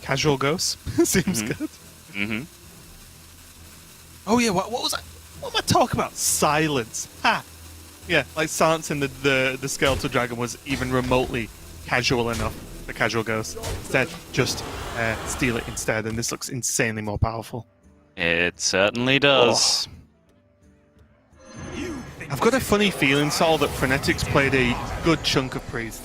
Casual ghost. Seems good. Oh yeah, what was that? What am I talking about? Silence. Ha! Yeah, like Silence in the Skeletal Dragon was even remotely casual enough, the casual ghost. Instead, just steal it instead, and this looks insanely more powerful. It certainly does. I've got a funny feeling, Saul, that Frenetic's played a good chunk of Priest.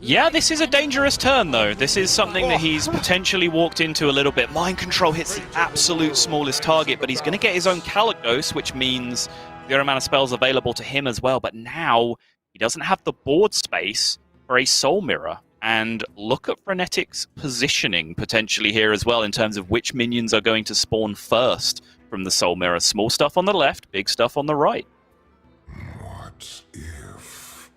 Yeah, this is a dangerous turn, though. This is something that he's potentially walked into a little bit. Mind Control hits the absolute smallest target, but he's going to get his own Kaligos, which means the amount of spells available to him as well. But now he doesn't have the board space for a Soul Mirror. And look at Frenetic's positioning potentially here as well in terms of which minions are going to spawn first from the Soul Mirror. Small stuff on the left, big stuff on the right. What if?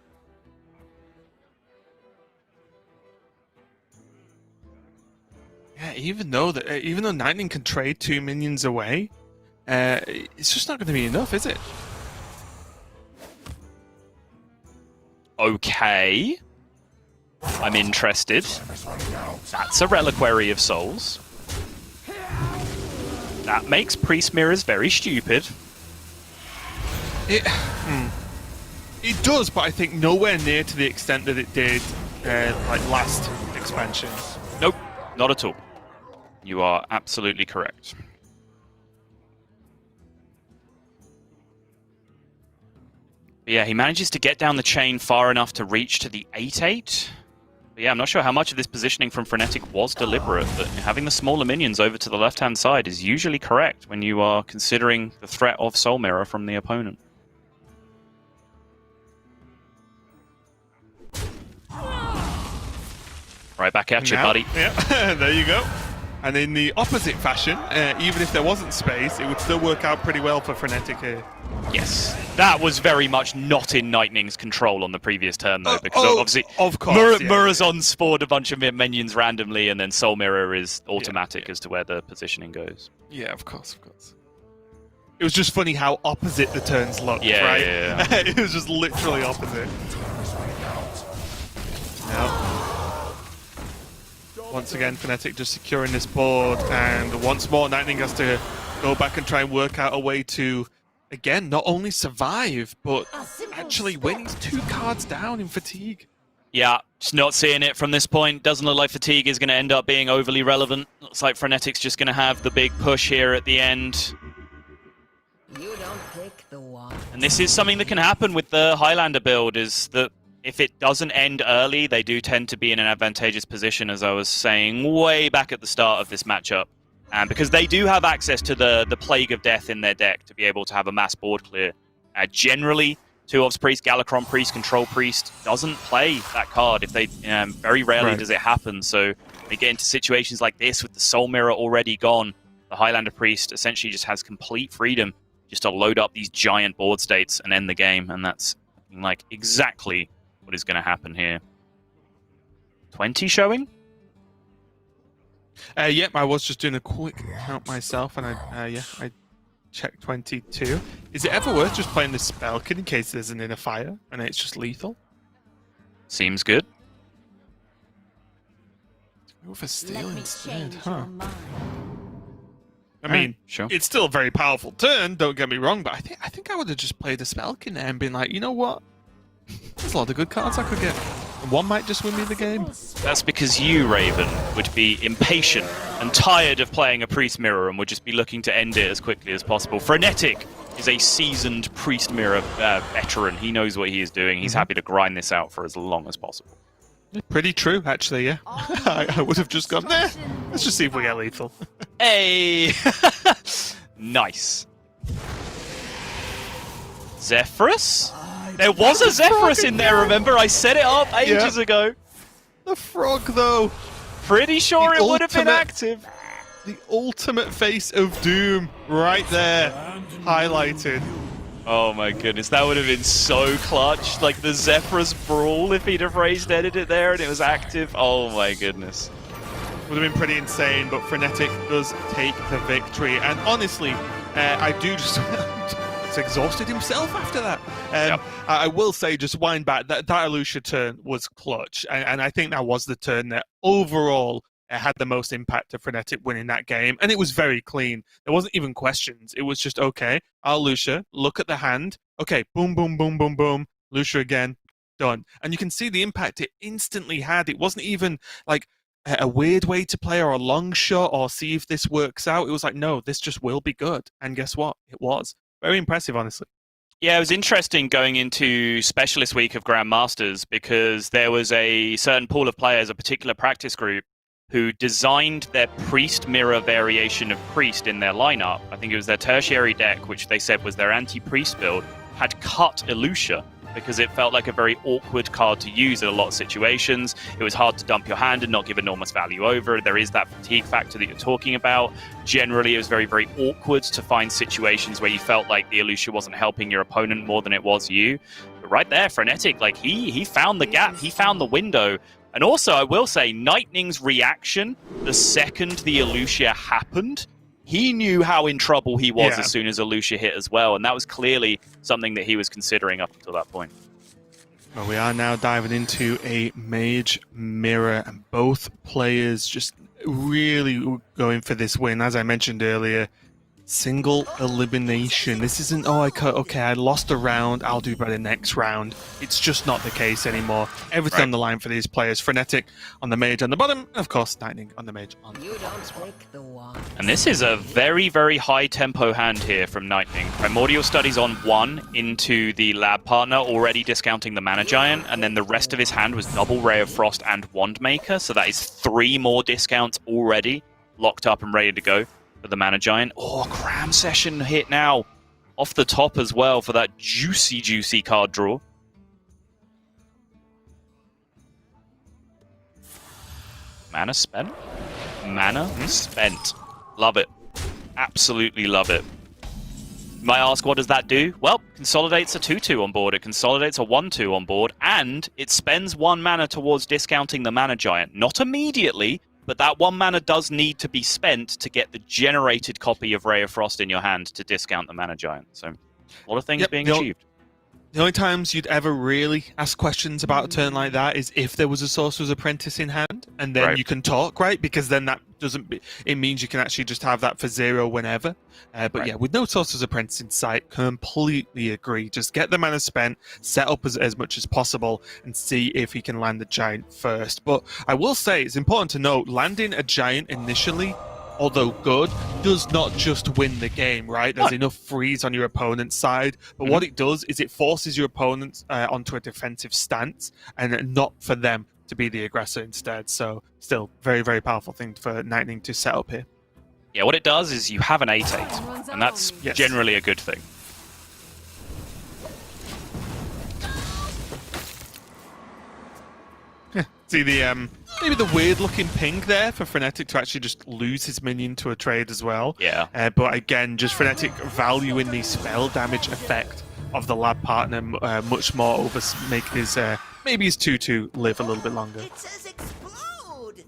Yeah, even though Nightning can trade 2 minions away, it's just not going to be enough, is it? Okay. I'm interested. That's a Reliquary of Souls. That makes Priest Mirrors very stupid. It does, but I think nowhere near to the extent that it did like last expansion. Nope, not at all. You are absolutely correct. But yeah, he manages to get down the chain far enough to reach to the 8-8. But yeah, I'm not sure how much of this positioning from Frenetic was deliberate, but having the smaller minions over to the left-hand side is usually correct when you are considering the threat of Soul Mirror from the opponent. Right back at you, buddy. Yeah, there you go. And in the opposite fashion, even if there wasn't space, it would still work out pretty well for Frenetic here. Yes, that was very much not in Nightning's control on the previous turn, though, because obviously of course, Murazon spawned a bunch of minions randomly, and then Soul Mirror is automatic as to where the positioning goes. Yeah, of course, of course. It was just funny how opposite the turns looked, Yeah, right? yeah. It was just literally opposite. Now, once again, Frenetic just securing this board, and once more, Nightning has to go back and try and work out a way to, again, not only survive, but actually win. He's 2 cards down in fatigue. Yeah, just not seeing it from this point. Doesn't look like fatigue is going to end up being overly relevant. Looks like Frenetic's just going to have the big push here at the end. You don't pick the one. And this is something that can happen with the Highlander build, is that if it doesn't end early, they do tend to be in an advantageous position, as I was saying way back at the start of this matchup. Because they do have access to the Plague of Death in their deck to be able to have a mass board clear. Generally, Two Ofs Priest, Galakron Priest, Control Priest doesn't play that card. If they very rarely does it happen. So they get into situations like this with the Soul Mirror already gone. The Highlander Priest essentially just has complete freedom just to load up these giant board states and end the game. And that's like exactly what is going to happen here. 20 showing? Yep, I was just doing a quick count myself, and I checked 22. Is it ever worth just playing the Spellkin in case there's an inner fire and it's just lethal? Seems good. Go for steal Let me instead, change huh? your mind. I mean, sure. It's still a very powerful turn, don't get me wrong, but I think I would have just played the Spellkin there and been like, you know what? There's a lot of good cards I could get. And one might just win me the game. That's because you, Raven, would be impatient and tired of playing a Priest Mirror and would just be looking to end it as quickly as possible. Frenetic is a seasoned Priest Mirror veteran. He knows what he is doing. He's happy to grind this out for as long as possible. Pretty true, actually, yeah. I would have just gone, there. Let's just see if we get lethal. Hey! Nice. Zephyrus? There was a Zephyrus in there, remember? I set it up ages ago. The frog, though. Pretty sure it would have been active. The ultimate face of doom right there, highlighted. Oh my goodness, that would have been so clutch. Like the Zephyrus Brawl, if he'd have raised edited it there and it was active. Oh my goodness. Would have been pretty insane, but Frenetic does take the victory. And honestly, I do just... It's exhausted himself after that. I will say, just wind back, that Alusha turn was clutch. And I think that was the turn that overall had the most impact of Frenetic winning that game. And it was very clean. There wasn't even questions. It was just, okay, Alusha, look at the hand. Okay, boom, boom, boom, boom, boom. Lucia again, done. And you can see the impact it instantly had. It wasn't even like a weird way to play or a long shot or see if this works out. It was like, no, this just will be good. And guess what? It was. Very impressive, honestly. Yeah, it was interesting going into Specialist Week of Grandmasters because there was a certain pool of players, a particular practice group, who designed their Priest Mirror variation of Priest in their lineup. I think it was their tertiary deck, which they said was their anti-Priest build, had cut Elucia because it felt like a very awkward card to use in a lot of situations. It was hard to dump your hand and not give enormous value over. There is that fatigue factor that you're talking about. Generally, it was very, very awkward to find situations where you felt like the Elucia wasn't helping your opponent more than it was you. But right there, Frenetic, like he found the gap, he found the window. And also, I will say, Nightning's reaction the second the Elucia happened, he knew how in trouble he was as soon as Elucia hit as well. And that was clearly something that he was considering up until that point. Well, we are now diving into a Mage Mirror, and both players just really going for this win. As I mentioned earlier, single elimination. This isn't, okay, I lost a round, I'll do better next round. It's just not the case anymore. Everything on the line for these players. Frenetic on the Mage on the bottom, and of course, Nightning on the Mage on the You don't pick the one. And this is a very, very high tempo hand here from Nightning. Primordial Studies on 1 into the lab partner, already discounting the Mana Giant, and then the rest of his hand was double Ray of Frost and Wandmaker, so that is 3 more discounts already locked up and ready to go for the Mana Giant. Oh, Cram Session hit now. Off the top as well for that juicy, juicy card draw. Mana spent? Mana spent. Love it. Absolutely love it. You might ask, what does that do? Well, consolidates a 2-2 on board, it consolidates a 1-2 on board, and it spends 1 mana towards discounting the Mana Giant. Not immediately, but that 1 mana does need to be spent to get the generated copy of Ray of Frost in your hand to discount the Mana Giant. So, a lot of things being achieved. The only times you'd ever really ask questions about a turn like that is if there was a Sorcerer's Apprentice in hand, and then you can talk, right? Because then that it means you can actually just have that for 0 whenever. But yeah, with no Sorcerer's Apprentice in sight, completely agree. Just get the mana spent, set up as much as possible, and see if he can land the Giant first. But I will say, it's important to note, landing a Giant initially, although good, does not just win the game, right? There's enough freeze on your opponent's side, but what it does is it forces your opponents onto a defensive stance, and not for them to be the aggressor instead. So still, very, very powerful thing for Nightning to set up here. Yeah, what it does is you have an 8-8, and that's generally a good thing. See the maybe the weird looking ping there for Frenetic to actually just lose his minion to a trade as well. Yeah. But again, just Frenetic valuing the spell damage effect of the lab partner much more over making his maybe his 2/2 live a little bit longer. It says explode!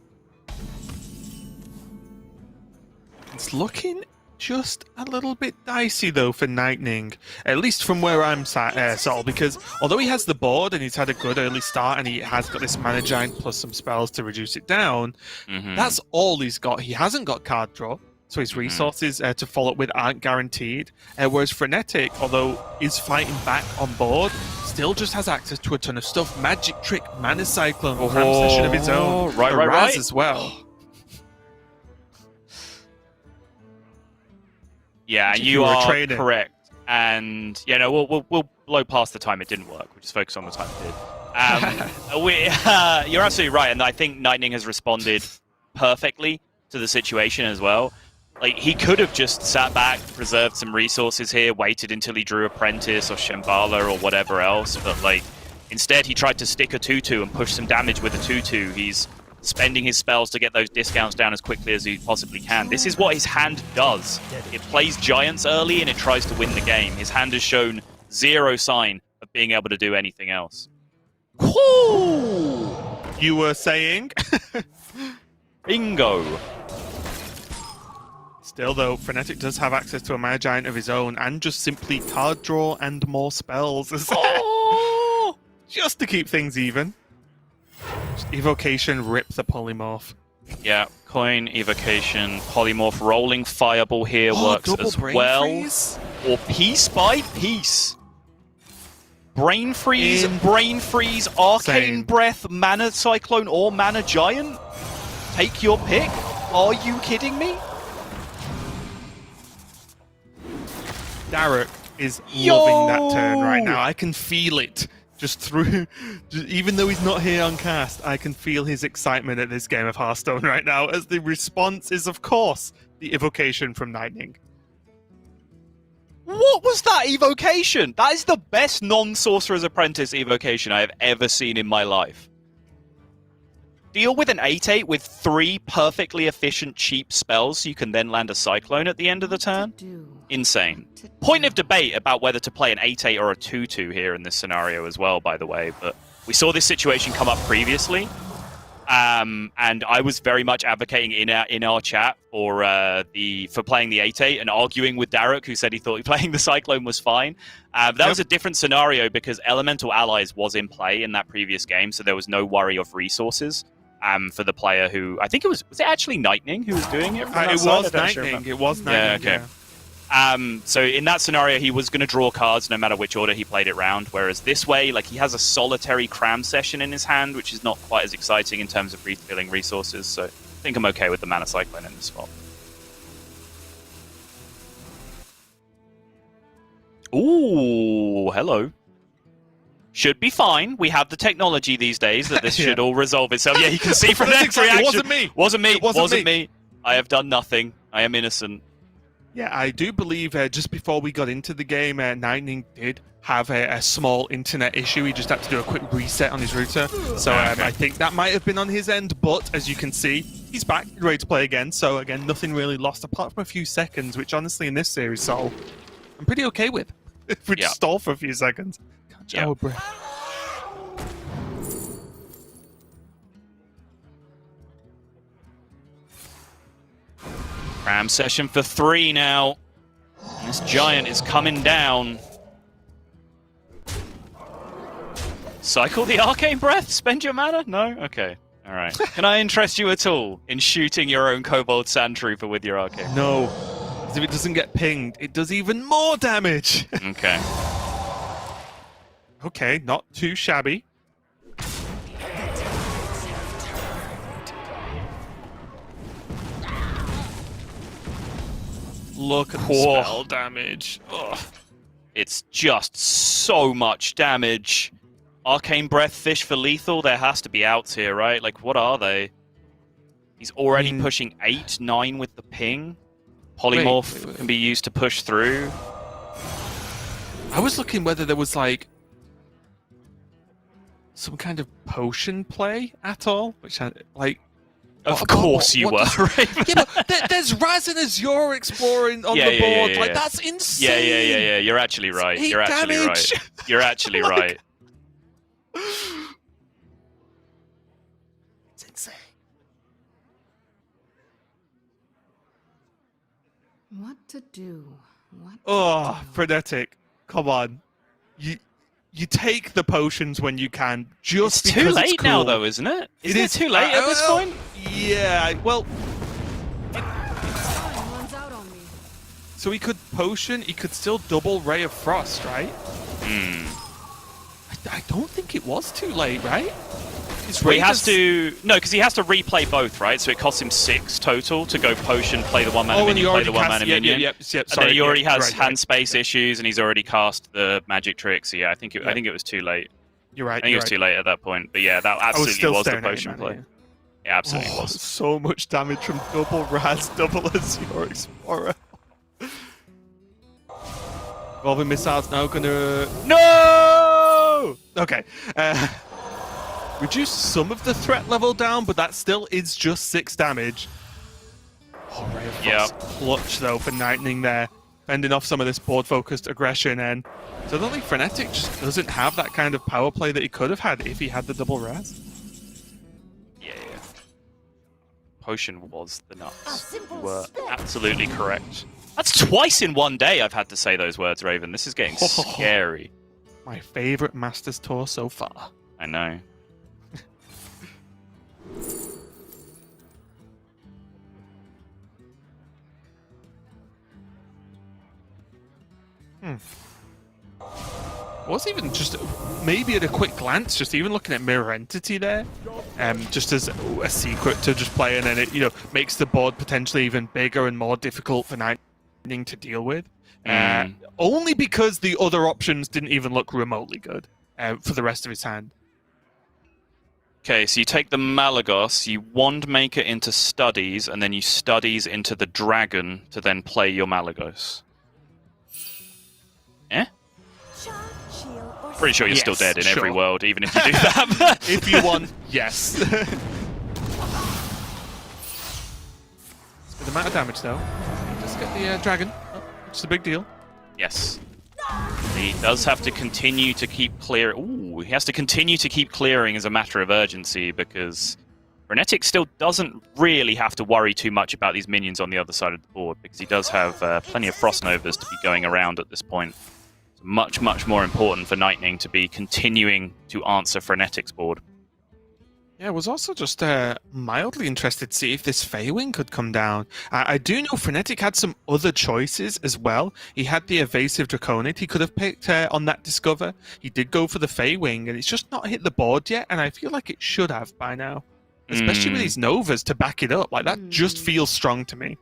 It's looking just a little bit dicey though for Nightning, at least from where I'm sat, Sol, because although he has the board and he's had a good early start and he has got this mana giant plus some spells to reduce it down, that's all he's got. He hasn't got card draw, so his resources to follow up with aren't guaranteed, whereas Frenetic, although is fighting back on board, still just has access to a ton of stuff. Magic Trick, Mana Cyclone, Cram Session of his own, Raz as well. Yeah, you are correct. And, we'll blow past the time it didn't work. We'll just focus on the time it did. You're absolutely right, and I think Nightning has responded perfectly to the situation as well. Like, he could have just sat back, preserved some resources here, waited until he drew Apprentice or Shambhala or whatever else, but, like, instead he tried to stick a 2/2 and push some damage with a 2/2. He's spending his spells to get those discounts down as quickly as he possibly can. This is what his hand does. It plays Giants early and it tries to win the game. His hand has shown zero sign of being able to do anything else. Woo! You were saying? Bingo! Still though, Frenetic does have access to a Mana Giant of his own and just simply card draw and more spells. Just to keep things even. Evocation, rip the polymorph. Yeah, coin, evocation, polymorph, rolling fireball here works as well. Freeze? Or piece by piece. Brain freeze, arcane Same. breath, mana cyclone, or mana giant. Take your pick. Are you kidding me? Darek is loving that turn right now. I can feel it. Even though he's not here on cast, I can feel his excitement at this game of Hearthstone right now, as the response is, of course, the evocation from Nightning. What was that evocation? That is the best non-Sorcerer's Apprentice evocation I have ever seen in my life. Deal with an 8/8 with 3 perfectly efficient, cheap spells so you can then land a Cyclone at the end of the turn? Insane. Point of debate about whether to play an 8/8 or a 2/2 here in this scenario as well, by the way. But we saw this situation come up previously. And I was very much advocating in our chat for playing the 8/8 and arguing with Darek, who said he thought playing the Cyclone was fine. That was a different scenario because Elemental Allies was in play in that previous game, so there was no worry of resources for the player who... I think it was it actually Nightning who was doing it? It was Nightning. It was Nightning, yeah. So in that scenario, he was going to draw cards no matter which order he played it round, whereas this way, like, he has a solitary Cram Session in his hand, which is not quite as exciting in terms of refilling resources, so I think I'm okay with the Mana Cyclone in this spot. Ooh, hello. Should be fine. We have the technology these days that this should all resolve itself. Yeah, you can see from the next reaction. It wasn't me. Wasn't me. I have done nothing. I am innocent. Yeah, I do believe just before we got into the game, Nightning did have a small internet issue. He just had to do a quick reset on his router. So I think that might have been on his end, but as you can see, he's back, ready to play again. So again, nothing really lost apart from a few seconds, which honestly in this series, Sol, I'm pretty okay with. If we just stall for a few seconds. Catch our breath. Cram Session for 3 now. This Giant is coming down. Cycle the Arcane Breath? Spend your mana? No? Okay. Alright. Can I interest you at all in shooting your own Kobold Sand Trooper with your Arcane? No. Because if it doesn't get pinged, it does even more damage. Okay. Okay, not too shabby. Look at the spell damage. Ugh. It's just so much damage. Arcane Breath, Fish for lethal. There has to be outs here, right? Like, what are they? He's already pushing 8, 9 with the ping. Polymorph can be used to push through. I was looking whether there was, like, some kind of potion play at all? Which I like. Of course you were, Raven. Yeah, but there's Raz and Azure exploring on the board. Like that's insane. Yeah. You're actually right. Eight You're actually damage. right. You're actually Like- right. It's insane. What to do? What to Oh, do? Frenetic, come on. You take the potions when you can. Just It's because too late it's cool. now, though, isn't it? Isn't it too late at this well, point? Yeah, well, Time runs out on me. so he could potion, he could still double Ray of Frost, right? I don't think it was too late, right? His Well, he Ray has does- to... No, because he has to replay both, right? So it costs him 6 total to go potion, play the one-mana Oh, and he minion, play already the one-mana cast- minion. Yep, And sorry, then he already has right, hand space issues, and he's already cast the magic trick. So yeah, I think it was too late. You're right. I think it was too late at that point. But yeah, that absolutely still was the staring at potion him, play. man, It absolutely Oh, was. so much damage from double Raz, double Azure Explorer. Evolving missiles now gonna... No! Okay. Reduce some of the threat level down, but that still is just 6 damage. Oh, Ray of Frost clutch though for Nightning there. Fending off some of this board-focused aggression, and so I don't think Frenetic just doesn't have that kind of power play that he could have had if he had the double Raz. Yeah. Potion was the A nuts. simple You were step. absolutely correct. That's twice in one day I've had to say those words, Raven. This is getting scary. My favorite Masters Tour so far. I know. Was even just maybe at a quick glance, just even looking at Mirror Entity there, just as a secret to just play, and then it makes the board potentially even bigger and more difficult for Nightning to deal with. Only because the other options didn't even look remotely good for the rest of his hand. Okay, so you take the Malagos, you Wand Maker into Studies, and then you Studies into the Dragon to then play your Malagos. Eh? Charm, shield, or Pretty sure you're Yes, still dead in sure. every world, even if you do that. If you want, yes. With the amount of damage though, just get the dragon, which is a big deal. Yes. He does have to continue to keep clear. Ooh, he has to continue to keep clearing as a matter of urgency because Frenetic still doesn't really have to worry too much about these minions on the other side of the board because he does have plenty of Frost Novas to be going around at this point. It's much, much more important for Nightning to be continuing to answer Frenetic's board. Yeah, I was also just mildly interested to see if this Feywing could come down. I do know Frenetic had some other choices as well. He had the Evasive Draconid he could have picked on that Discover. He did go for the Feywing, and it's just not hit the board yet, and I feel like it should have by now. Especially with these Novas to back it up. Like, that just feels strong to me.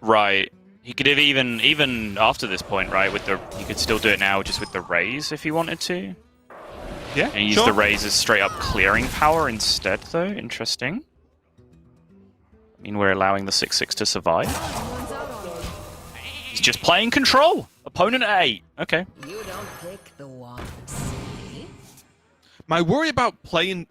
Right. He could have even after this point, right, he could still do it now just with the Raise if he wanted to. Yeah, And use sure. the Raise as straight up clearing power instead, though. Interesting. I mean, we're allowing the 6/6 to survive. Runs out on me. He's just playing control. Opponent at 8. Okay. You don't pick the one. See? My worry about playing...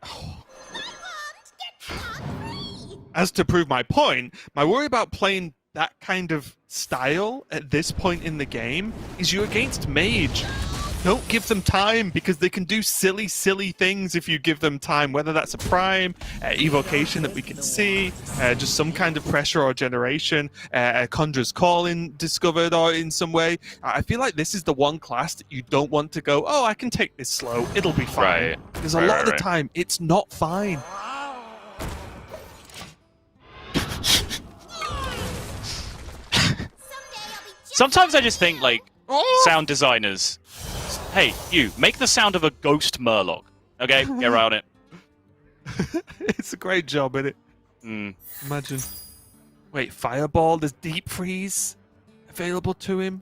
As to prove my point, my worry about playing that kind of style at this point in the game is you're against Mage. Don't give them time, because they can do silly, silly things if you give them time, whether that's a Prime, Evocation that we can see, just some kind of pressure or generation, a Conjurer's Call discovered or in some way. I feel like this is the one class that you don't want to go, oh, I can take this slow, it'll be fine. Right. Because a Right, lot of the right. time, it's not fine. Sometimes I just think, like, Oh! sound designers, hey, you, make the sound of a ghost Murloc. Okay? Get around it. It's a great job, isn't it? Mm. Imagine. Wait, Fireball, there's Deep Freeze available to him.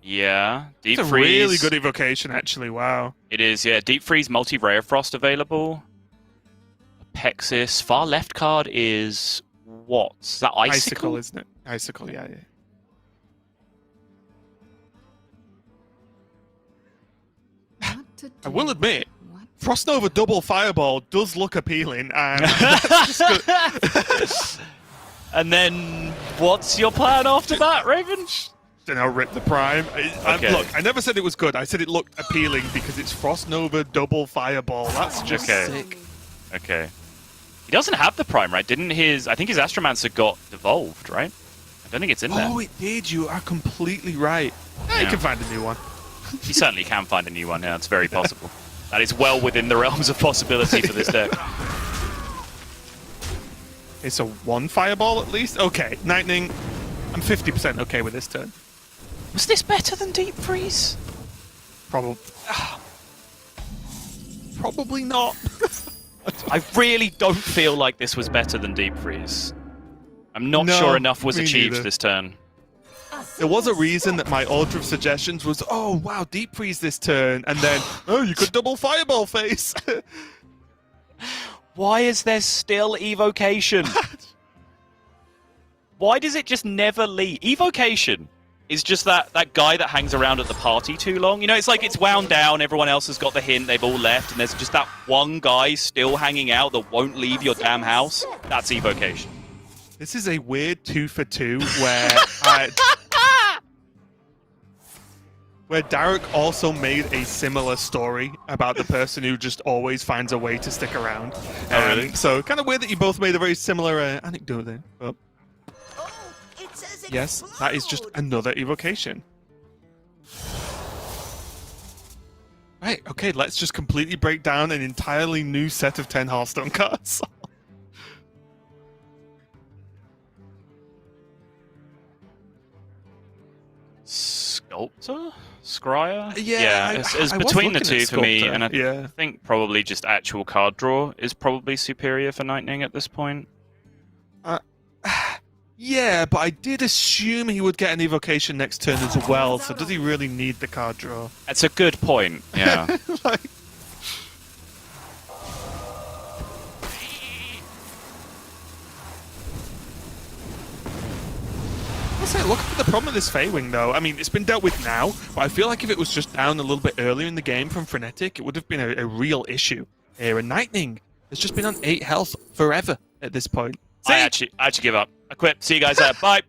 Yeah. Deep It's a Freeze. really good evocation, actually. Wow. It is, yeah. Deep Freeze, multi-Ray of Frost available. Apexis. Far left card is what? Is that Icicle? Isn't it? Icicle, yeah. What to do? I will admit, What Frost Nova double fireball does look appealing, and that's just good. And then, what's your plan after that, Raven? Then I'll rip the prime. Okay. Look, I never said it was good. I said it looked appealing because it's Frost Nova double fireball. That's just sick. Okay. He doesn't have the prime, right? Didn't his... I think his Astromancer got devolved, right? I don't think it's in there. Oh, it did. You are completely right. You can find a new one. He certainly can find a new one, yeah. It's very possible. That is well within the realms of possibility for this deck. It's a 1 fireball at least? Okay, Nightning. I'm 50% okay with this turn. Was this better than Deep Freeze? Probably not. I really don't feel like this was better than Deep Freeze. I'm not sure enough was me achieved neither. this turn. There was a reason that my order of suggestions was, oh, wow, Deep Freeze this turn, and then, oh, you could double fireball face. Why is there still Evocation? Why does it just never leave? Evocation is just that guy that hangs around at the party too long. You know, it's like it's wound down, everyone else has got the hint, they've all left, and there's just that one guy still hanging out that won't leave your damn house. That's Evocation. This is a weird 2 for 2 where Derek also made a similar story about the person who just always finds a way to stick around. Oh, really? So kind of weird that you both made a very similar anecdote there. But It says yes, that is just another evocation. Right, okay, let's just completely break down an entirely new set of 10 Hearthstone cards. Sculptor? Scryer? Yeah, it's I was between the looking two at for me, Sculptor, and I yeah. think probably just actual card draw is probably superior for Nightning at this point. Yeah, but I did assume he would get an evocation next turn as well, so does he really need the card draw? That's a good point, yeah. Like, I'll say, look at the problem with this Fey-Wing, though. I mean, it's been dealt with now, but I feel like if it was just down a little bit earlier in the game from Frenetic, it would have been a real issue here. And Nightning has just been on 8 health forever at this point. I actually give up. I quit. See you guys there. Bye.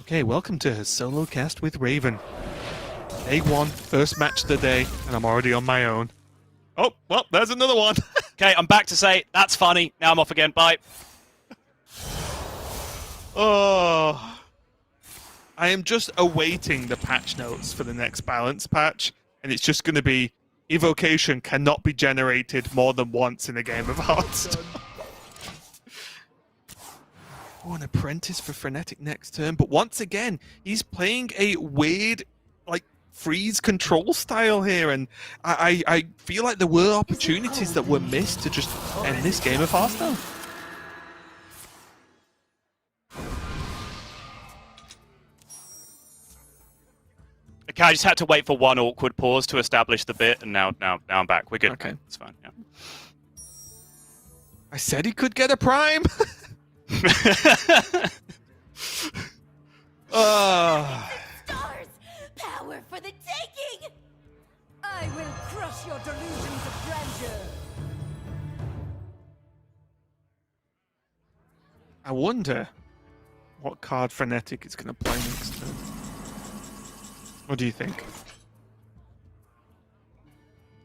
Okay, welcome to his solo cast with Raven. Day 1, first match of the day, and I'm already on my own. Oh, well, there's another one. Okay, I'm back to say, that's funny. Now I'm off again. Bye. Oh, I am just awaiting the patch notes for the next balance patch, and it's just going to be evocation cannot be generated more than once in a game of Hearthstone. Oh, an apprentice for Frenetic next turn, but once again, he's playing a weird, like, freeze control style here, and I feel like there were opportunities that were missed to just end this game of Hearthstone. Okay, I just had to wait for one awkward pause to establish the bit, and now I'm back. We're good. Okay. It's fine. Yeah. I said he could get a prime. Stars! Power for the taking! I will crush your delusions of grandeur! I wonder what card Frenetic is going to play next turn. What do you think?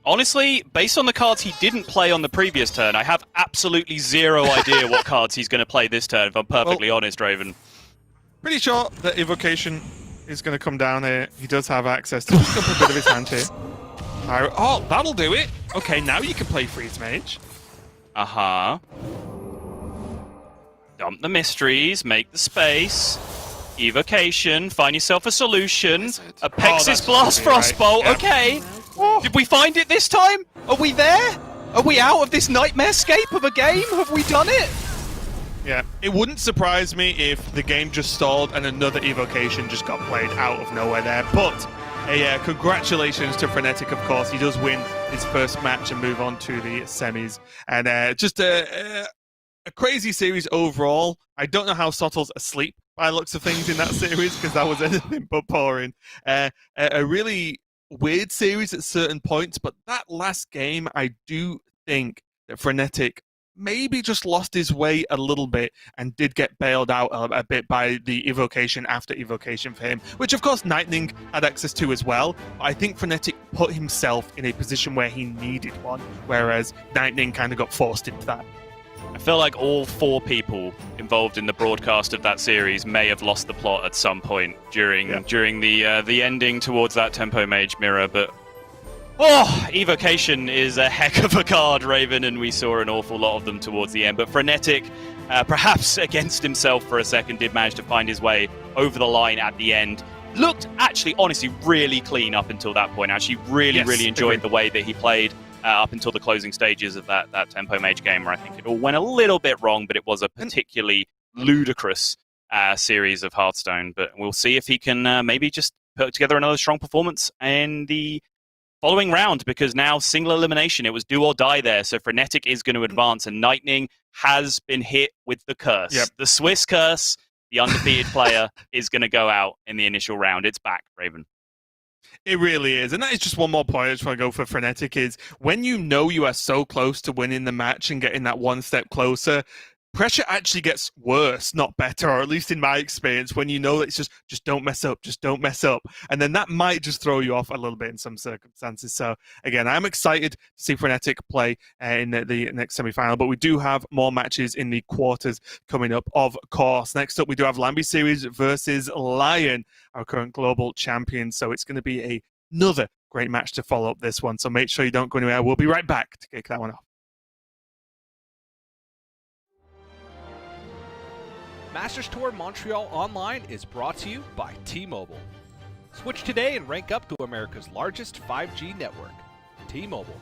Honestly, based on the cards he didn't play on the previous turn, I have absolutely zero idea what cards he's going to play this turn, if I'm perfectly honest, Raven. Pretty sure that Evocation is going to come down here. He does have access to just a bit of his hand here. Oh, that'll do it. Okay, now you can play Freeze Mage. Uh-huh. Dump the mysteries, make the space. Evocation, find yourself a solution. A Pexis that's Blast right. Frostbolt, Yeah. okay. Did we find it this time? Are we there? Are we out of this nightmare-scape of a game? Have we done it? Yeah, it wouldn't surprise me if the game just stalled and another Evocation just got played out of nowhere there. But, congratulations to Frenetic, of course. He does win his first match and move on to the semis. And just a crazy series overall. I don't know how Sottle's asleep by the looks of things in that series, because that was anything but boring. A really weird series at certain points, but that last game, I do think that Frenetic maybe just lost his way a little bit and did get bailed out a bit by the evocation after evocation for him, which of course Nightning had access to as well. But I think Frenetic put himself in a position where he needed one, whereas Nightning kind of got forced into that. I feel like all 4 people involved in the broadcast of that series may have lost the plot at some point during the ending towards that Tempo Mage mirror, but Evocation is a heck of a card, Raven, and we saw an awful lot of them towards the end. But Frenetic, perhaps against himself for a second, did manage to find his way over the line at the end. Looked actually, honestly, really clean up until that point. Actually, really enjoyed the way that he played up until the closing stages of that Tempo Mage game, where I think it all went a little bit wrong, but it was a particularly ludicrous series of Hearthstone. But we'll see if he can maybe just put together another strong performance in the following round, because now single elimination, it was do or die there. So Frenetic is going to advance, and Nightning has been hit with the curse. Yep. The Swiss curse, the undefeated player is going to go out in the initial round. It's back, Raven. It really is. And that is just one more point I just want to go for Frenetic is when you know you are so close to winning the match and getting that one step closer, pressure actually gets worse, not better, or at least in my experience, when you know that it's just don't mess up, just don't mess up. And then that might just throw you off a little bit in some circumstances. So again, I'm excited to see Frenetic play in the next semi-final, but we do have more matches in the quarters coming up, of course. Next up, we do have Lambi Series versus Lion, our current global champion. So it's going to be another great match to follow up this one. So make sure you don't go anywhere. We'll be right back to kick that one off. Masters Tour Montreal Online is brought to you by T-Mobile. Switch today and rank up to America's largest 5G network. T-Mobile.